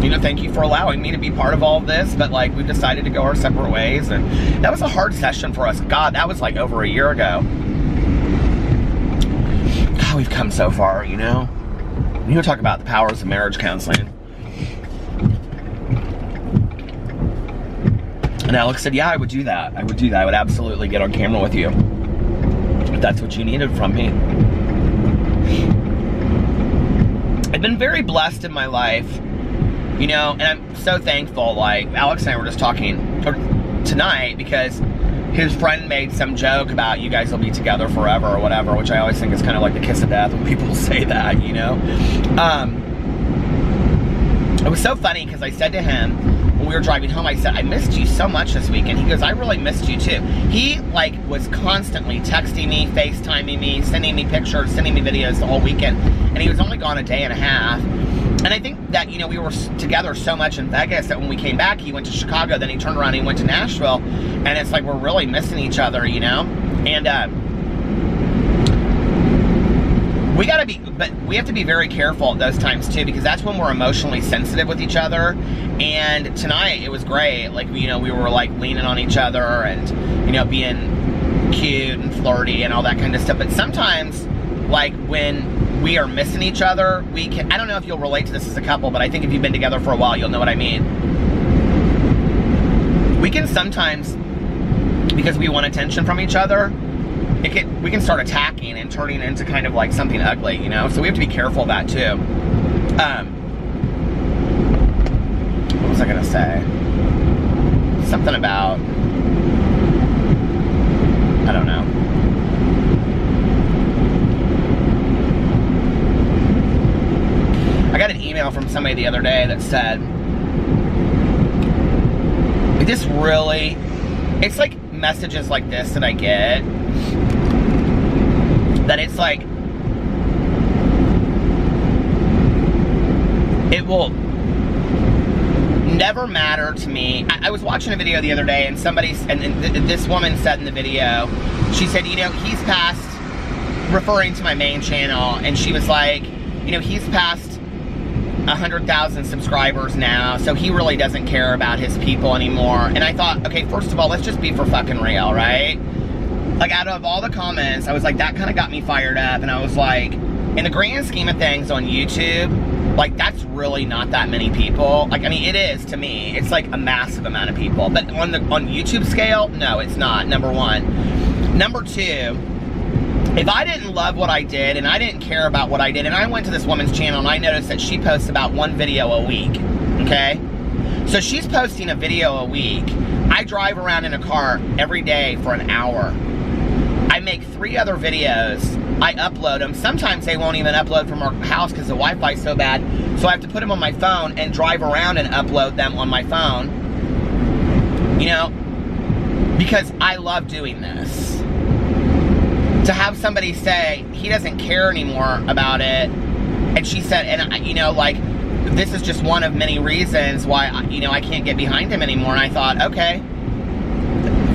you know, thank you for allowing me to be part of all of this, but, like, we've decided to go our separate ways. And that was a hard session for us. God, that was like over a year ago. God, we've come so far, you know. You know, talk about the powers of marriage counseling. And Alex said, yeah, I would do that. I would do that. I would absolutely get on camera with you if that's what you needed from me. I've been very blessed in my life, you know, and I'm so thankful. Like, Alex and I were just talking tonight, because his friend made some joke about you guys will be together forever or whatever, which I always think is kind of like the kiss of death when people say that, you know. It was so funny, because I said to him when we were driving home, I said, I missed you so much this weekend. He goes, I really missed you too. He, like, was constantly texting me, FaceTiming me, sending me pictures, sending me videos the whole weekend, and he was only gone a day and a half. And I think that, you know, we were together so much in Vegas that when we came back, he went to Chicago, then he turned around and he went to Nashville, and it's like we're really missing each other, you know. And we have to be very careful at those times too, because that's when we're emotionally sensitive with each other. And tonight it was great, like, you know, we were like leaning on each other and, you know, being cute and flirty and all that kind of stuff. But sometimes, like, when we are missing each other, we can, I don't know if you'll relate to this as a couple, but I think if you've been together for a while, you'll know what I mean. We can sometimes, because we want attention from each other, we can start attacking and turning into kind of like something ugly, you know? So we have to be careful of that too. What was I gonna say? Something about, I don't know. I got an email from somebody the other day that said, this really, it's like messages like this that I get, that it's like, it will never matter to me. I was watching a video the other day, and this woman said in the video, she said, you know, he's past, referring to my main channel, and she was like, you know, he's past 100,000 subscribers now, so he really doesn't care about his people anymore. And I thought, okay, first of all, let's just be for fucking real, right? Like, out of all the comments, I was like, that kind of got me fired up, and I was like, in the grand scheme of things on YouTube, like, that's really not that many people. Like, I mean, it is to me. It's like a massive amount of people. But on YouTube scale, no, it's not, number one. Number two, if I didn't love what I did, and I didn't care about what I did, and I went to this woman's channel, and I noticed that she posts about one video a week, okay? So she's posting a video a week. I drive around in a car every day for an hour. I make 3 other videos. I upload them. Sometimes they won't even upload from our house because the Wi-Fi is so bad. So I have to put them on my phone and drive around and upload them on my phone. You know, because I love doing this. To have somebody say, he doesn't care anymore about it. And she said, and you know, like, this is just one of many reasons why, you know, I can't get behind him anymore. And I thought, okay,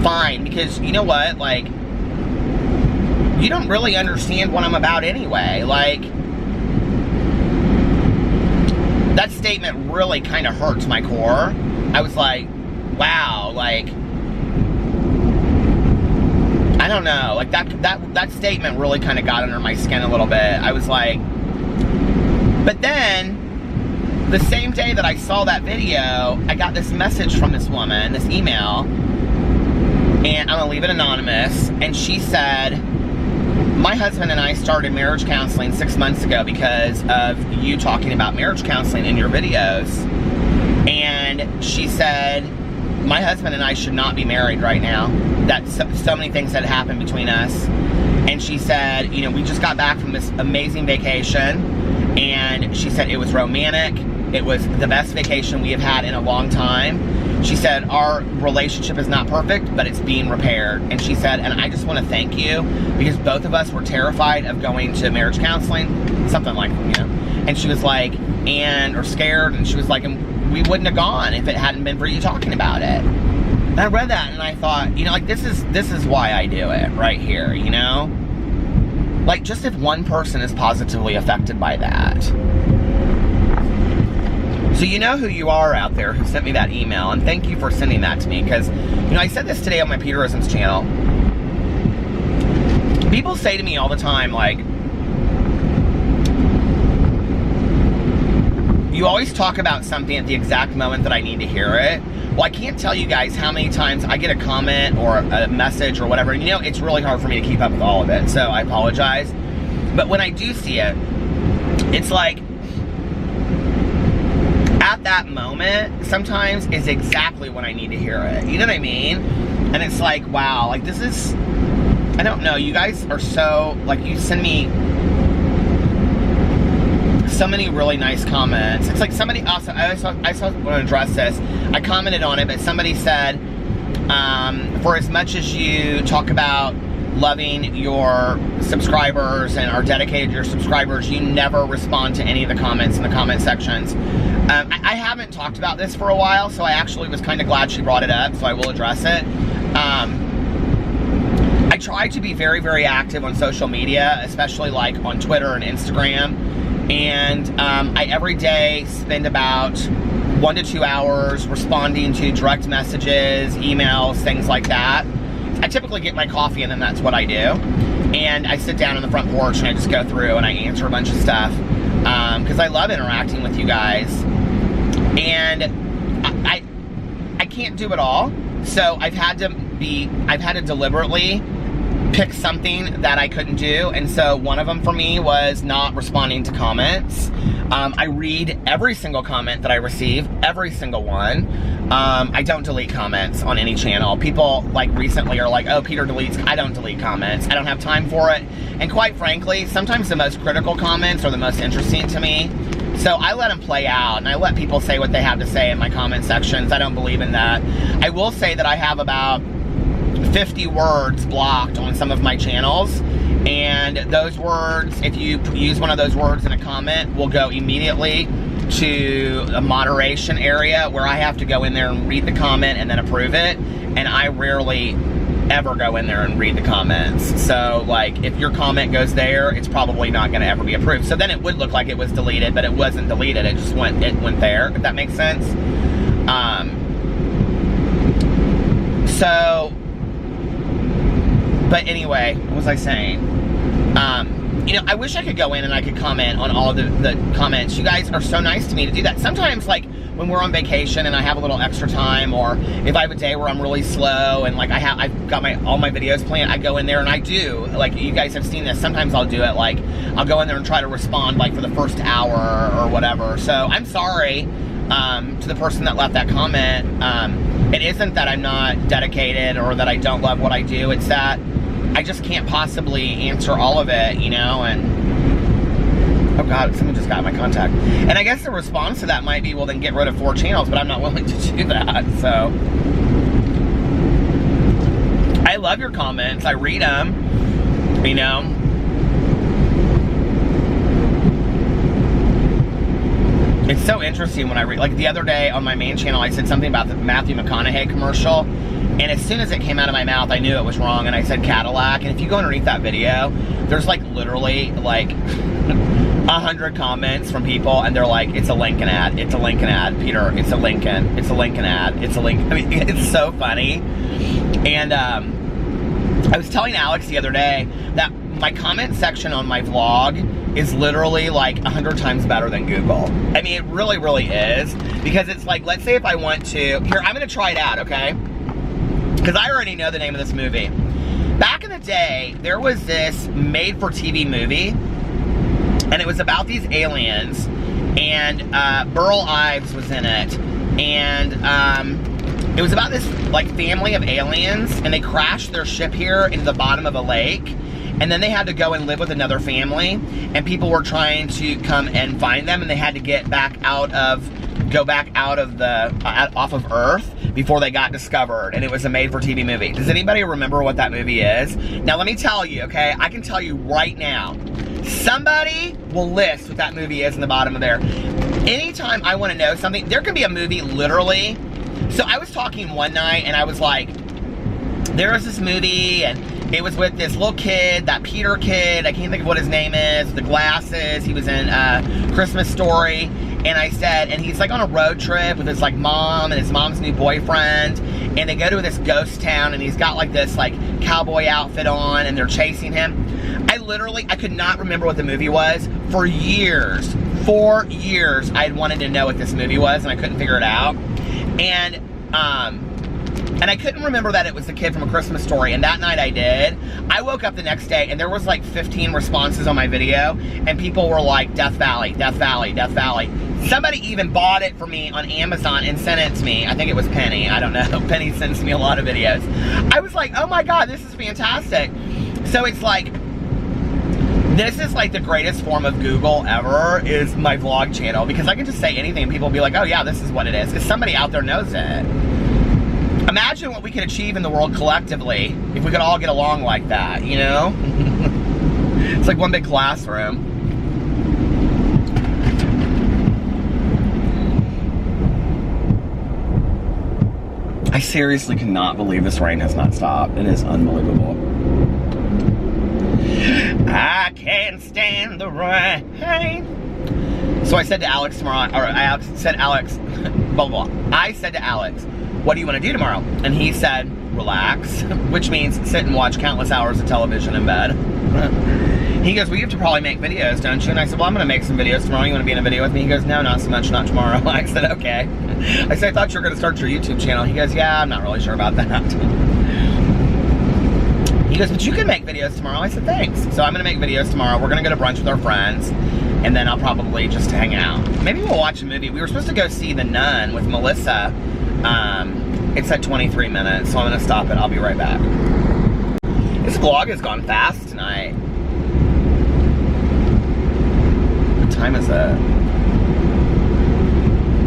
fine. Because you know what, like, you don't really understand what I'm about anyway. Like, that statement really kind of hurt to my core. I was like, wow, like, I don't know, like that statement really kind of got under my skin a little bit. I was like, but then the same day that I saw that video, I got this message from this woman, this email, and I'm gonna leave it anonymous, and she said, my husband and I started marriage counseling 6 months ago because of you talking about marriage counseling in your videos. And she said, my husband and I should not be married right now. That so many things had happened between us. And she said, you know, we just got back from this amazing vacation. And she said it was romantic. It was the best vacation we have had in a long time. She said, our relationship is not perfect, but it's being repaired. And she said, and I just want to thank you because both of us were terrified of going to marriage counseling, something like, you know. And she was like, or scared, and she was like, and we wouldn't have gone if it hadn't been for you talking about it. And I read that and I thought, you know, like, this is why I do it right here, you know? Like, just if one person is positively affected by that. So you know who you are out there who sent me that email, and thank you for sending that to me, because, you know, I said this today on my Peterisms channel. People say to me all the time, like, you always talk about something at the exact moment that I need to hear it. Well, I can't tell you guys how many times I get a comment or a message or whatever, and you know, it's really hard for me to keep up with all of it, so I apologize. But when I do see it, it's like, at that moment, sometimes is exactly when I need to hear it. You know what I mean? And it's like, wow, like, this is, I don't know, you guys are so, like, you send me so many really nice comments. It's like somebody also, I also want to address this. I commented on it, but somebody said, for as much as you talk about loving your subscribers and are dedicated to your subscribers, you never respond to any of the comments in the comment sections. I haven't talked about this for a while, so I actually was kind of glad she brought it up, so I will address it. I try to be very, very active on social media, especially like on Twitter and Instagram, and I every day spend about 1 to 2 hours responding to direct messages, emails, things like that. I typically get my coffee and then that's what I do. And I sit down on the front porch and I just go through and I answer a bunch of stuff. Because I love interacting with you guys. And I can't do it all. So I've had to deliberately pick something that I couldn't do. And so one of them for me was not responding to comments. I read every single comment that I receive, every single one. I don't delete comments on any channel. People like recently are like, oh, Peter deletes. I don't delete comments. I don't have time for it. And quite frankly, sometimes the most critical comments are the most interesting to me. So I let them play out and I let people say what they have to say in my comment sections. I don't believe in that. I will say that I have about 50 words blocked on some of my channels. And those words, if you use one of those words in a comment, will go immediately to a moderation area where I have to go in there and read the comment and then approve it. And I rarely ever go in there and read the comments. So like, if your comment goes there, it's probably not going to ever be approved. So then it would look like it was deleted, but it wasn't deleted. It just went there, if that makes sense. But anyway, what was I saying? You know, I wish I could go in and I could comment on all of the comments. You guys are so nice to me to do that. Sometimes, like, when we're on vacation and I have a little extra time, or if I have a day where I'm really slow and, like, I've got all my videos planned, I go in there and I do. Like, you guys have seen this. Sometimes I'll do it, like, I'll go in there and try to respond, like, for the first hour or whatever. So, I'm sorry to the person that left that comment. It isn't that I'm not dedicated or that I don't love what I do. It's that I just can't possibly answer all of it, you know, and oh God, someone just got my contact. And I guess the response to that might be, well, then get rid of 4 channels, but I'm not willing to do that, so. I love your comments, I read them, you know. It's so interesting when I read, like the other day on my main channel, I said something about the Matthew McConaughey commercial, and as soon as it came out of my mouth, I knew it was wrong, and I said Cadillac, and if you go underneath that video, there's like literally like 100 comments from people, and they're like, it's a Lincoln ad, it's a Lincoln ad, Peter, it's a Lincoln ad, it's a Lincoln. I mean, it's so funny. And I was telling Alex the other day that my comment section on my vlog is literally like 100 times better than Google. I mean, it really, really is. Because it's like, let's say if I want to, here, I'm gonna try it out, okay? Because I already know the name of this movie. Back in the day, there was this made-for-TV movie, and it was about these aliens, and Burl Ives was in it, and it was about this like family of aliens, and they crashed their ship here into the bottom of a lake, and then they had to go and live with another family, and people were trying to come and find them, and they had to go back out of off of Earth before they got discovered, and it was a made-for-TV movie. Does anybody remember what that movie is? Now let me tell you, okay? I can tell you right now. Somebody will list what that movie is in the bottom of there. Anytime I want to know something, there could be a movie literally. So I was talking one night, and I was like, there was this movie, and it was with this little kid, that Peter kid, I can't think of what his name is, the glasses, he was in Christmas Story, and I said, and he's like on a road trip with his like mom and his mom's new boyfriend, and they go to this ghost town, and he's got like this like cowboy outfit on, and they're chasing him. I could not remember what the movie was. For years, I had wanted to know what this movie was, and I couldn't figure it out. And I couldn't remember that it was the kid from A Christmas Story, and that night I did. I woke up the next day, and there was like 15 responses on my video, and people were like, Death Valley, Death Valley, Death Valley. Somebody even bought it for me on Amazon and sent it to me. I think it was Penny, I don't know. Penny sends me a lot of videos. I was like, oh my God, this is fantastic. So it's like, this is like the greatest form of Google ever, is my vlog channel, because I can just say anything and people will be like, oh yeah, this is what it is, because somebody out there knows it. Imagine what we could achieve in the world collectively if we could all get along like that, you know? It's like one big classroom. I seriously cannot believe this rain has not stopped. It is unbelievable. I can't stand the rain. So I said to Alex tomorrow, or I said, Alex, blah, blah, blah. I said to Alex, what do you want to do tomorrow? And he said, relax, which means sit and watch countless hours of television in bed. He goes, well, you have to probably make videos, don't you? And I said, well, I'm going to make some videos tomorrow. You want to be in a video with me? He goes, no, not so much, not tomorrow. I said, okay. I said, I thought you were going to start your YouTube channel. He goes, yeah, I'm not really sure about that. He goes, but you can make videos tomorrow. I said, thanks. So I'm going to make videos tomorrow. We're going to go to brunch with our friends, and then I'll probably just hang out. Maybe we'll watch a movie. We were supposed to go see The Nun with Melissa. It's at 23 minutes, so I'm going to stop it. I'll be right back. This vlog has gone fast tonight. What time is it?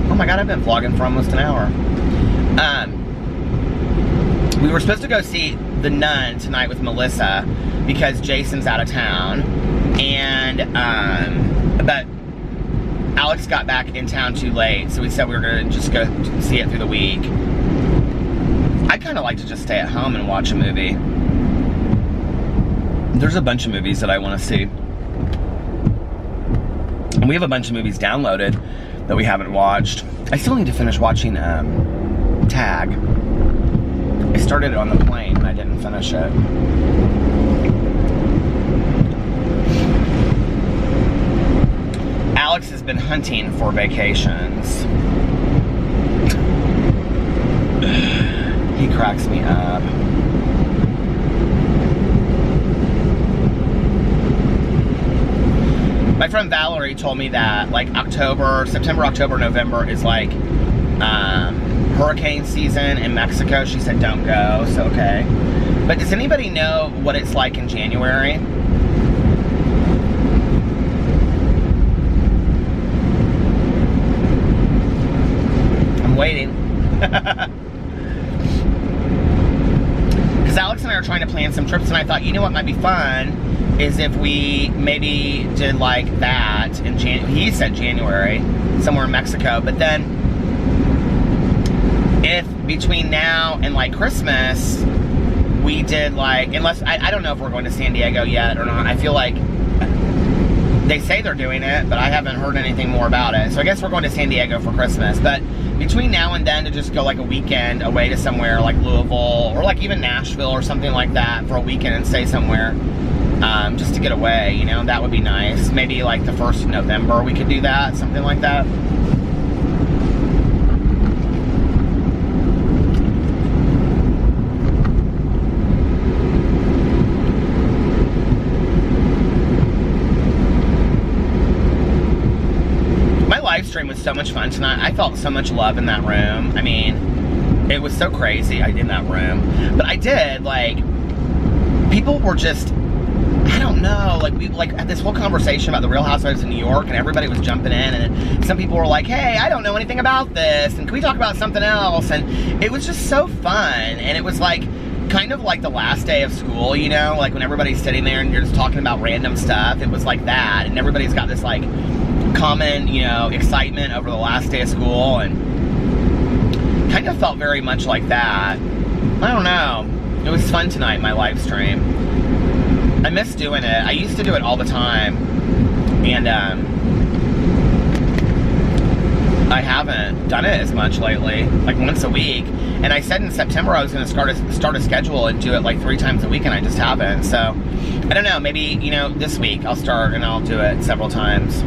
Oh my God, I've been vlogging for almost an hour. We were supposed to go see The Nun tonight with Melissa because Jason's out of town, and but Alex got back in town too late, so we said we were gonna just go see it through the week. I kind of like to just stay at home and watch a movie. There's a bunch of movies that I want to see, and we have a bunch of movies downloaded that we haven't watched. I still need to finish watching Tag. I started it on the plane and I didn't finish it. Alex has been hunting for vacations. He cracks me up. My friend Valerie told me that like September, October, November is like hurricane season in Mexico. She said don't go, so okay. But does anybody know what it's like in January? I'm waiting. Because Alex and I are trying to plan some trips, and I thought, you know what might be fun is if we maybe did like that in he said January, somewhere in Mexico, but then if between now and like Christmas, we did like, unless, I don't know if we're going to San Diego yet or not. I feel like they say they're doing it, but I haven't heard anything more about it. So I guess we're going to San Diego for Christmas. But between now and then, to just go like a weekend away to somewhere like Louisville or like even Nashville or something like that for a weekend and stay somewhere, just to get away, you know, that would be nice. Maybe like the 1st of November we could do that, something like that. Live stream was so much fun tonight. I felt so much love in that room. I mean, it was so crazy I did in that room. But I did, like, people were just, I don't know, like, we like had this whole conversation about the Real Housewives of New York, and everybody was jumping in, and some people were like, hey, I don't know anything about this, and can we talk about something else? And it was just so fun, and it was like, kind of like the last day of school, you know, like when everybody's sitting there and you're just talking about random stuff. It was like that, and everybody's got this like common, you know, excitement over the last day of school, and kind of felt very much like that. I don't know. It was fun tonight, my live stream. I miss doing it. I used to do it all the time, and I haven't done it as much lately, like once a week. And I said in September I was going to start a schedule and do it like 3 times a week, and I just haven't. So I don't know, maybe, you know, this week I'll start and I'll do it several times.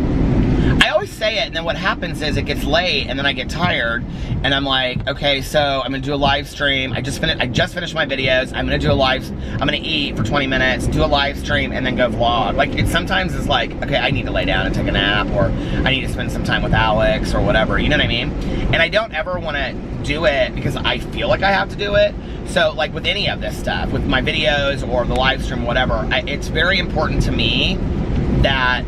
I always say it, and then what happens is it gets late, and then I get tired, and I'm like, okay, so I'm gonna do a live stream. I just finished my videos. I'm gonna eat for 20 minutes, do a live stream, and then go vlog. Like, it sometimes is like, okay, I need to lay down and take a nap, or I need to spend some time with Alex, or whatever, you know what I mean? And I don't ever wanna do it because I feel like I have to do it. So, like, with any of this stuff, with my videos, or the live stream, whatever, it's very important to me that,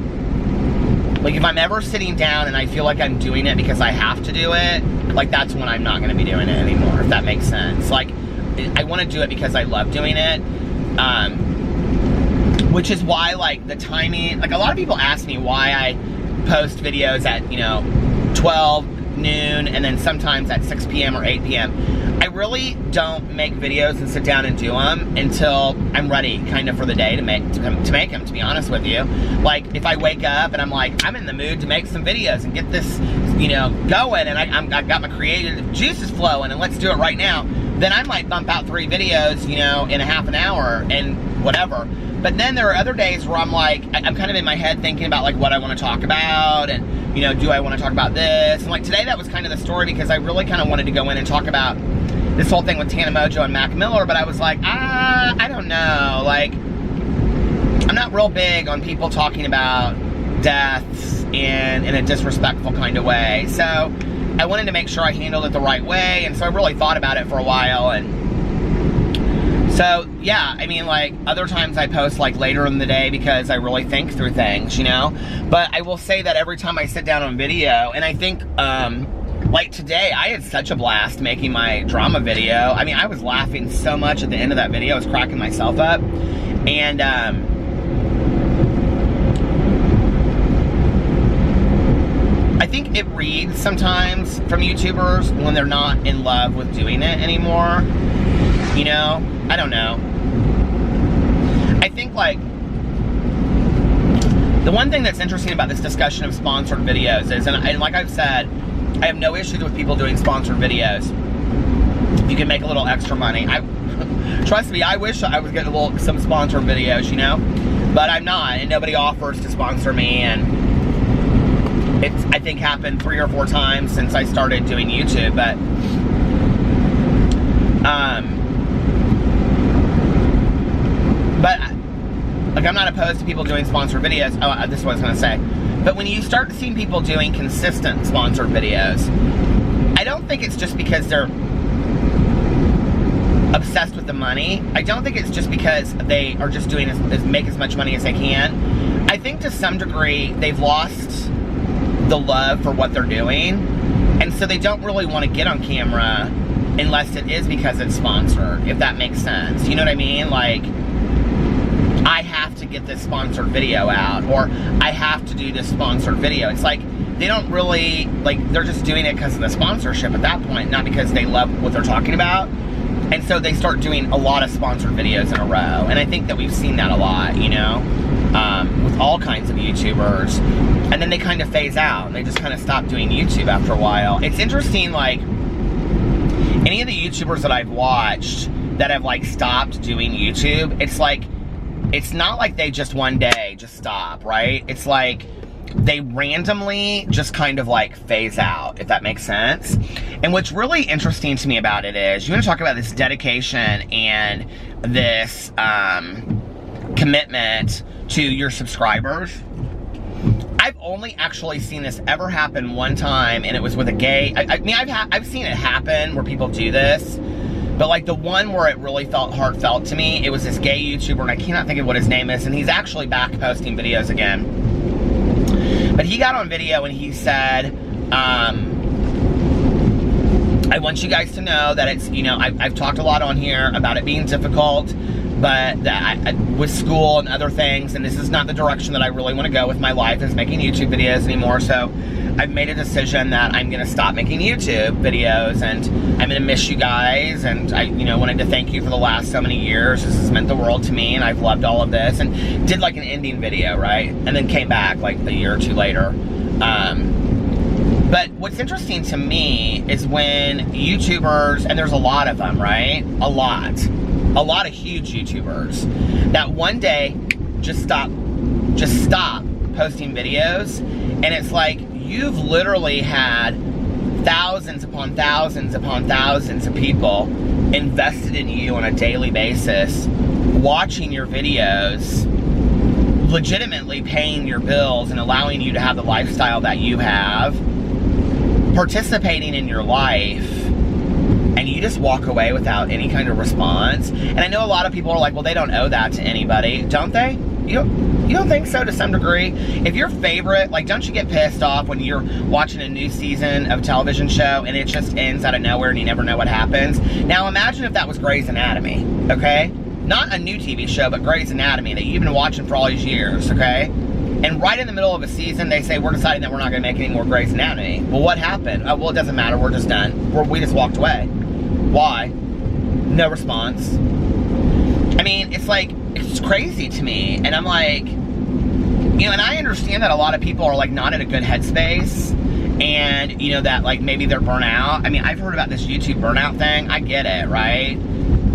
like, if I'm ever sitting down and I feel like I'm doing it because I have to do it, like, that's when I'm not going to be doing it anymore, if that makes sense. Like, I want to do it because I love doing it, which is why, like, the timing, like, a lot of people ask me why I post videos at, you know, 12, noon, and then sometimes at 6 p.m. or 8 p.m. I really don't make videos and sit down and do them until I'm ready, kind of, for the day to make them, to be honest with you. Like, if I wake up and I'm like, I'm in the mood to make some videos and get this, you know, going, and I've got my creative juices flowing, and let's do it right now, then I might bump out 3 videos, you know, in a half an hour, and whatever. But then there are other days where I'm like, I'm kind of in my head thinking about, like, what I want to talk about, and, you know, do I want to talk about this? And, like, today that was kind of the story, because I really kind of wanted to go in and talk about this whole thing with Tana Mojo and Mac Miller, but I was like, I don't know, like, I'm not real big on people talking about deaths in a disrespectful kind of way, so I wanted to make sure I handled it the right way, and so I really thought about it for a while, and so, yeah, I mean, like, other times I post, like, later in the day because I really think through things, you know, but I will say that every time I sit down on video, and I think, like today, I had such a blast making my drama video. I mean, I was laughing so much at the end of that video. I was cracking myself up. And, I think it reads sometimes from YouTubers when they're not in love with doing it anymore. You know? I don't know. I think, like, the one thing that's interesting about this discussion of sponsored videos is, and like I've said, I have no issues with people doing sponsored videos. You can make a little extra money. Trust me, I wish I was getting some sponsored videos, you know? But I'm not, and nobody offers to sponsor me, and it's, I think, happened 3 or 4 times since I started doing YouTube, but, like, I'm not opposed to people doing sponsored videos. Oh, this is what I was going to say. But when you start seeing people doing consistent sponsored videos, I don't think it's just because they're obsessed with the money. I don't think it's just because they are just doing make as much money as they can. I think to some degree they've lost the love for what they're doing, and so they don't really want to get on camera unless it is because it's sponsored, if that makes sense. You know what I mean? Like, I have to get this sponsored video out, or I have to do this sponsored video. It's like, they don't really, like, they're just doing it because of the sponsorship at that point, not because they love what they're talking about. And so they start doing a lot of sponsored videos in a row. And I think that we've seen that a lot, you know, with all kinds of YouTubers. And then they kind of phase out. They just kind of stop doing YouTube after a while. It's interesting, like, any of the YouTubers that I've watched that have, like, stopped doing YouTube, it's like, it's not like they just one day just stop, right? It's like they randomly just kind of like phase out, if that makes sense. And what's really interesting to me about it is, you want to talk about this dedication and this commitment to your subscribers. I've only actually seen this ever happen one time, and it was with a gay, I mean, I've seen it happen where people do this, but like the one where it really felt heartfelt to me, it was this gay YouTuber, and I cannot think of what his name is, and he's actually back posting videos again. But he got on video and he said, I want you guys to know that it's, you know, I've talked a lot on here about it being difficult, but that with school and other things, and this is not the direction that I really want to go with my life, is making YouTube videos anymore. So I've made a decision that I'm going to stop making YouTube videos, and I'm going to miss you guys. And I, you know, wanted to thank you for the last so many years. This has meant the world to me, and I've loved all of this. And did like an ending video, right? And then came back like a year or two later. But what's interesting to me is when YouTubers, and there's a lot of them, right? A lot of huge YouTubers that one day just stop posting videos, and it's like you've literally had thousands upon thousands upon thousands of people invested in you on a daily basis, watching your videos, legitimately paying your bills and allowing you to have the lifestyle that you have, participating in your life, and you just walk away without any kind of response. And I know a lot of people are like, well, they don't owe that to anybody. Don't they? You don't think so to some degree? If your favorite, like, don't you get pissed off when you're watching a new season of a television show and it just ends out of nowhere and you never know what happens? Now imagine if that was Grey's Anatomy, okay? Not a new TV show, but Grey's Anatomy that you've been watching for all these years, okay? And right in the middle of a season, they say, we're deciding that we're not going to make any more Grey's Anatomy. Well, what happened? Oh, well, it doesn't matter. We're just done. We just walked away. Why? No response. I mean, it's like, it's crazy to me. And I'm like, you know, and I understand that a lot of people are like not in a good headspace. And, you know, that like maybe they're burnt out. I mean, I've heard about this YouTube burnout thing. I get it, right?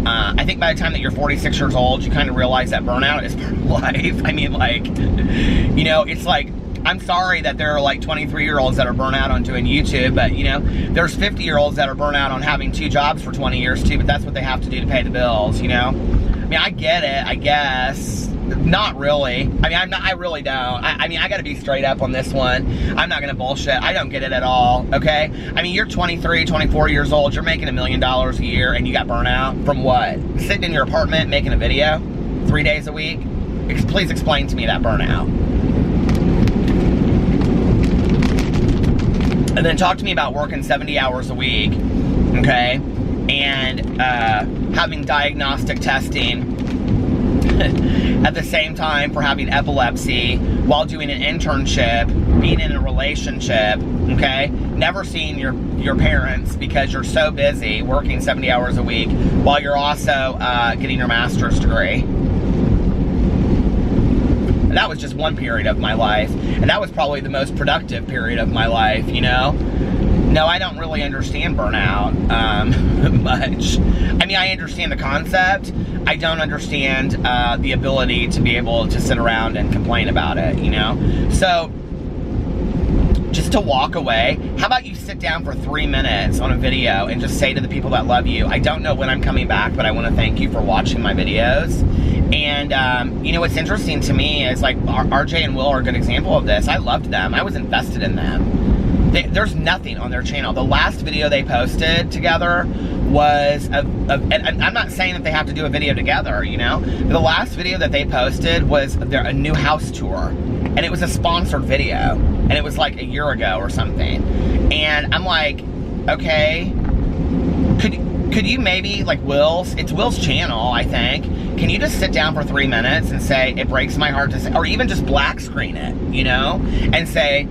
I think by the time that you're 46 years old, you kind of realize that burnout is part of life. I mean, like, you know, it's like, I'm sorry that there are like 23-year-olds that are burnt out on doing YouTube, but, you know, there's 50-year-olds that are burnt out on having 2 jobs for 20 years too, but that's what they have to do to pay the bills, you know? I mean, I get it, I guess. Not really. I mean, I really don't. I mean, I gotta be straight up on this one. I'm not gonna bullshit. I don't get it at all, okay? I mean, you're 23, 24 years old, you're making $1 million a year, and you got burnout from what? Sitting in your apartment making a video 3 days a week? Please explain to me that burnout. And then talk to me about working 70 hours a week, okay? And having diagnostic testing at the same time for having epilepsy, while doing an internship, being in a relationship, okay? Never seeing your parents because you're so busy working 70 hours a week while you're also getting your master's degree. And that was just one period of my life, and that was probably the most productive period of my life, you know? No, I don't really understand burnout much. I mean, I understand the concept. I don't understand the ability to be able to sit around and complain about it, you know? So, just to walk away, how about you sit down for 3 minutes on a video and just say to the people that love you, I don't know when I'm coming back, but I want to thank you for watching my videos. And, you know, what's interesting to me is, like, RJ and Will are a good example of this. I loved them. I was invested in them. There's nothing on their channel. The last video they posted together was, and I'm not saying that they have to do a video together, you know? The last video that they posted was a new house tour. And it was a sponsored video. And it was like a year ago or something. And I'm like, okay, could you maybe, like it's Will's channel, I think. Can you just sit down for 3 minutes and say, it breaks my heart to say, or even just black screen it, you know? And say,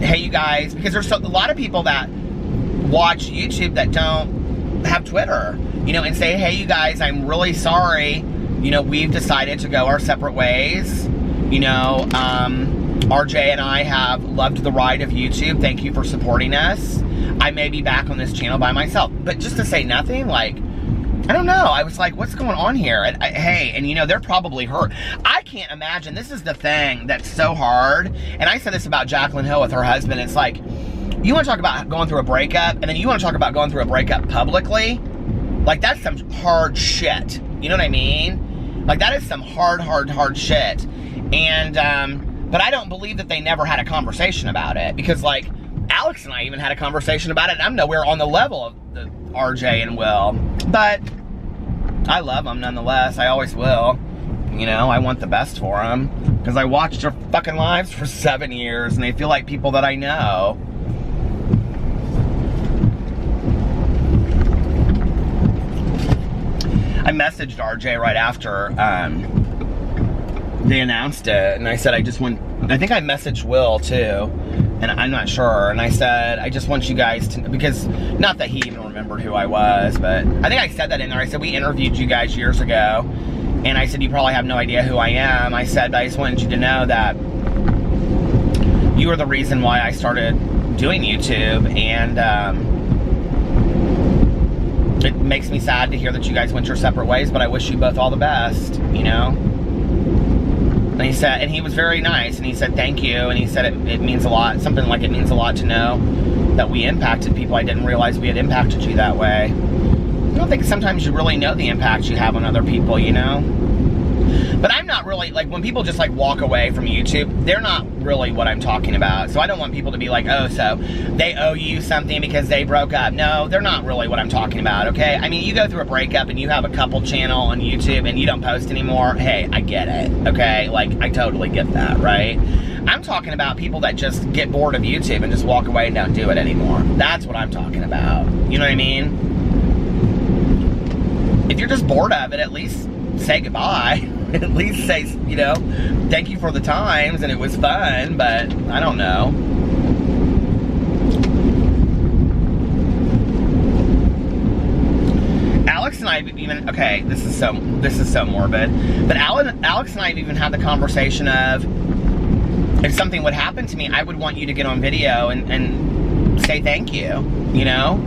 hey, you guys, because there's a lot of people that watch YouTube that don't have Twitter, you know, and say, hey, you guys, I'm really sorry, you know, we've decided to go our separate ways, you know, RJ and I have loved the ride of YouTube. Thank you for supporting us. I may be back on this channel by myself. But just to say nothing, like, I don't know. I was like, what's going on here? And hey, and you know, they're probably hurt. I can't imagine. This is the thing that's so hard. And I said this about Jaclyn Hill with her husband. It's like, you want to talk about going through a breakup, and then you want to talk about going through a breakup publicly? Like, that's some hard shit. You know what I mean? Like, that is some hard shit. And, but I don't believe that they never had a conversation about it, because, like, Alex and I even had a conversation about it, and I'm nowhere on the level of the RJ and Will. But I love them nonetheless. I always will. You know, I want the best for them, because I watched their fucking lives for 7 years, and they feel like people that I know. I messaged RJ right after they announced it, and I said, I think I messaged Will too, and I'm not sure, and I said, I just want you guys to, because, not that he even remembered who I was, but I think I said that in there. I said, we interviewed you guys years ago, and I said, you probably have no idea who I am. I said, I just wanted you to know that you were the reason why I started doing YouTube, and it makes me sad to hear that you guys went your separate ways, but I wish you both all the best, you know? And he said, and he was very nice, and he said, thank you, and he said, it means a lot, something like, it means a lot to know that we impacted people. I didn't realize we had impacted you that way. I don't think sometimes you really know the impact you have on other people, you know? But I'm not really, like, when people just, like, walk away from YouTube, they're not really what I'm talking about. So I don't want people to be like, oh, so they owe you something because they broke up. No, they're not really what I'm talking about, okay? I mean, you go through a breakup and you have a couple channel on YouTube and you don't post anymore. Hey, I get it, okay? Like, I totally get that, right? I'm talking about people that just get bored of YouTube and just walk away and don't do it anymore. That's what I'm talking about. You know what I mean? If you're just bored of it, at least say goodbye. At least say, you know, thank you for the times and it was fun, but I don't know. Alex and I have even, okay, this is so morbid, but Alex and I have even had the conversation of, if something would happen to me, I would want you to get on video and say thank you, you know?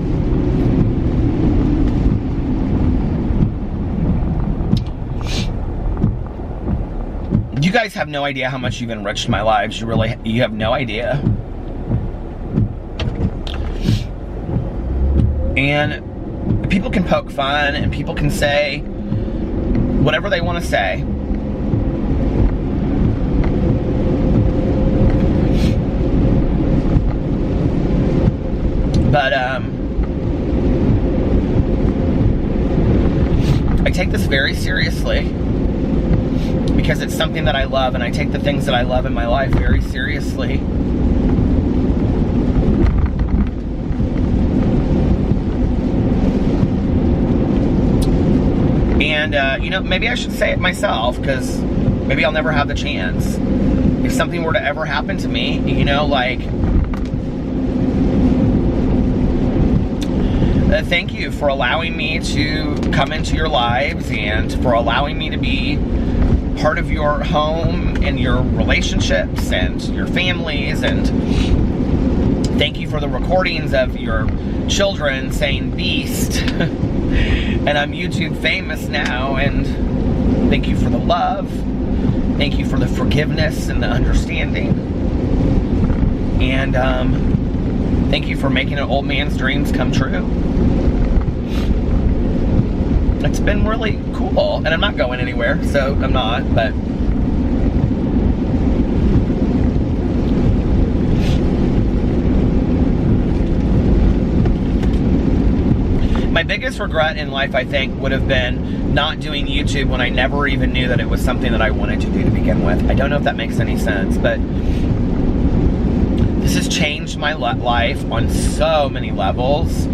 You guys have no idea how much you've enriched my lives. You have no idea. And people can poke fun and people can say whatever they want to say. But I take this very seriously, because it's something that I love, and I take the things that I love in my life very seriously. And, you know, maybe I should say it myself, because maybe I'll never have the chance. If something were to ever happen to me, you know, like, thank you for allowing me to come into your lives and for allowing me to be part of your home and your relationships and your families, and thank you for the recordings of your children saying beast. And I'm YouTube famous now, and thank you for the love, thank you for the forgiveness and the understanding, and thank you for making an old man's dreams come true. It's been really cool, and I'm not going anywhere, so I'm not, but my biggest regret in life, I think, would have been not doing YouTube when I never even knew that it was something that I wanted to do to begin with. I don't know if that makes any sense, but this has changed my life on so many levels.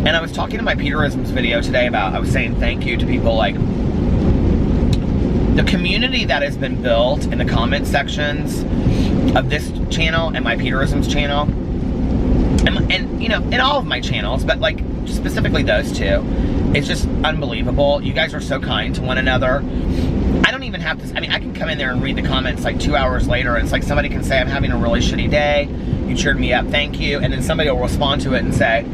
And I was talking to my Peterisms video today about, I was saying thank you to people like, the community that has been built in the comment sections of this channel and my Peterisms channel, and you know, in all of my channels, but like specifically those two, it's just unbelievable. You guys are so kind to one another. I don't even have to, I mean, I can come in there and read the comments like 2 hours later, and it's like somebody can say, I'm having a really shitty day, you cheered me up, thank you, and then somebody will respond to it and say,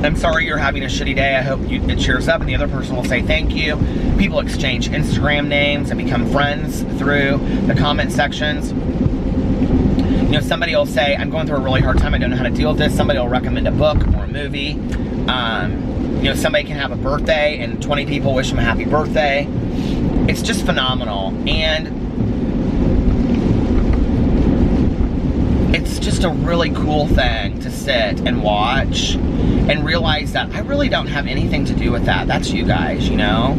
I'm sorry you're having a shitty day, I hope it cheers up, and the other person will say thank you. People exchange Instagram names and become friends through the comment sections. You know, somebody will say, I'm going through a really hard time, I don't know how to deal with this. Somebody will recommend a book or a movie. You know, somebody can have a birthday and 20 people wish them a happy birthday. It's just phenomenal. And it's just a really cool thing to sit and watch and realize that I really don't have anything to do with that. That's you guys, you know?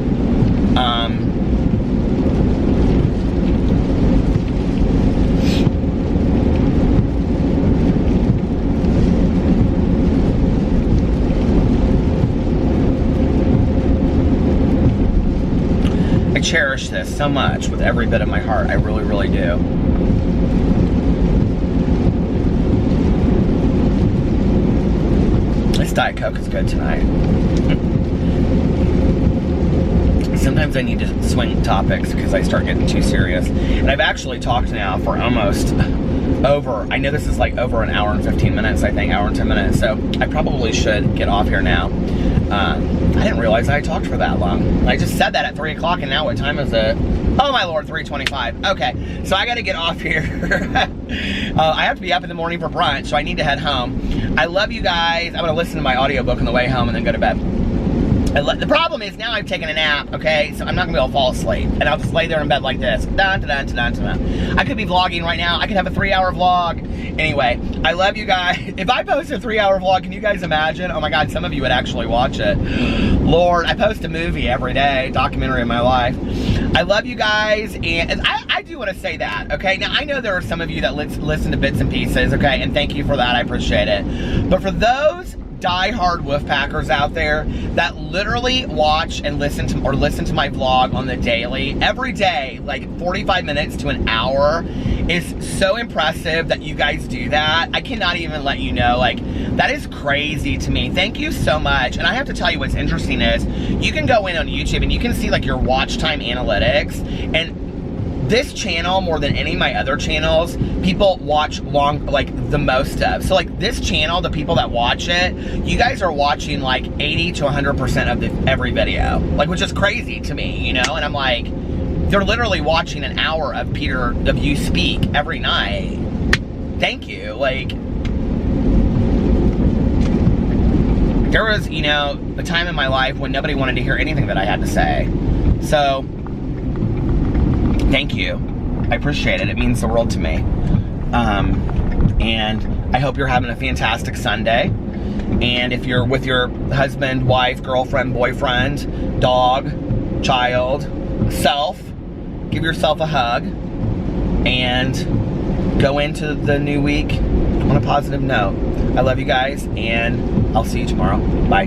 I cherish this so much with every bit of my heart. I really, really do. This Diet Coke is good tonight. Sometimes I need to swing topics because I start getting too serious. And I've actually talked now for almost over, I know this is like over an hour and 15 minutes, I think, hour and 10 minutes. So I probably should get off here now. I didn't realize I talked for that long. I just said that at 3 o'clock, and now what time is it? Oh my Lord, 3:25. Okay, so I gotta get off here. I have to be up in the morning for brunch, so I need to head home. I love you guys. I'm gonna listen to my audiobook on the way home and then go to bed. The problem is now I've taken a nap, okay? So I'm not gonna be able to fall asleep. And I'll just lay there in bed like this. Dun, dun, dun, dun, dun, dun. I could be vlogging right now. I could have a 3-hour vlog. Anyway, I love you guys. If I post a 3-hour vlog, can you guys imagine? Oh my God, some of you would actually watch it. Lord, I post a movie every day, documentary of my life. I love you guys, and I do want to say that, okay? Now, I know there are some of you that listen to bits and pieces, okay? And thank you for that, I appreciate it. But for those die-hard Wolfpackers out there that literally watch and listen to my vlog on the daily, every day, like 45 minutes to an hour, is so impressive that you guys do that. I cannot even let you know, like, that is crazy to me. Thank you so much. And I have to tell you what's interesting is, you can go in on YouTube and you can see like your watch time analytics, and this channel, more than any of my other channels, people watch like the most of. So like this channel, the people that watch it, you guys are watching like 80 to 100% of every video, like, which is crazy to me, you know? And I'm like, they're literally watching an hour of you speak every night. Thank you. Like, there was, you know, a time in my life when nobody wanted to hear anything that I had to say. So, thank you. I appreciate it. It means the world to me. And I hope you're having a fantastic Sunday. And if you're with your husband, wife, girlfriend, boyfriend, dog, child, self, give yourself a hug and go into the new week on a positive note. I love you guys, and I'll see you tomorrow. Bye.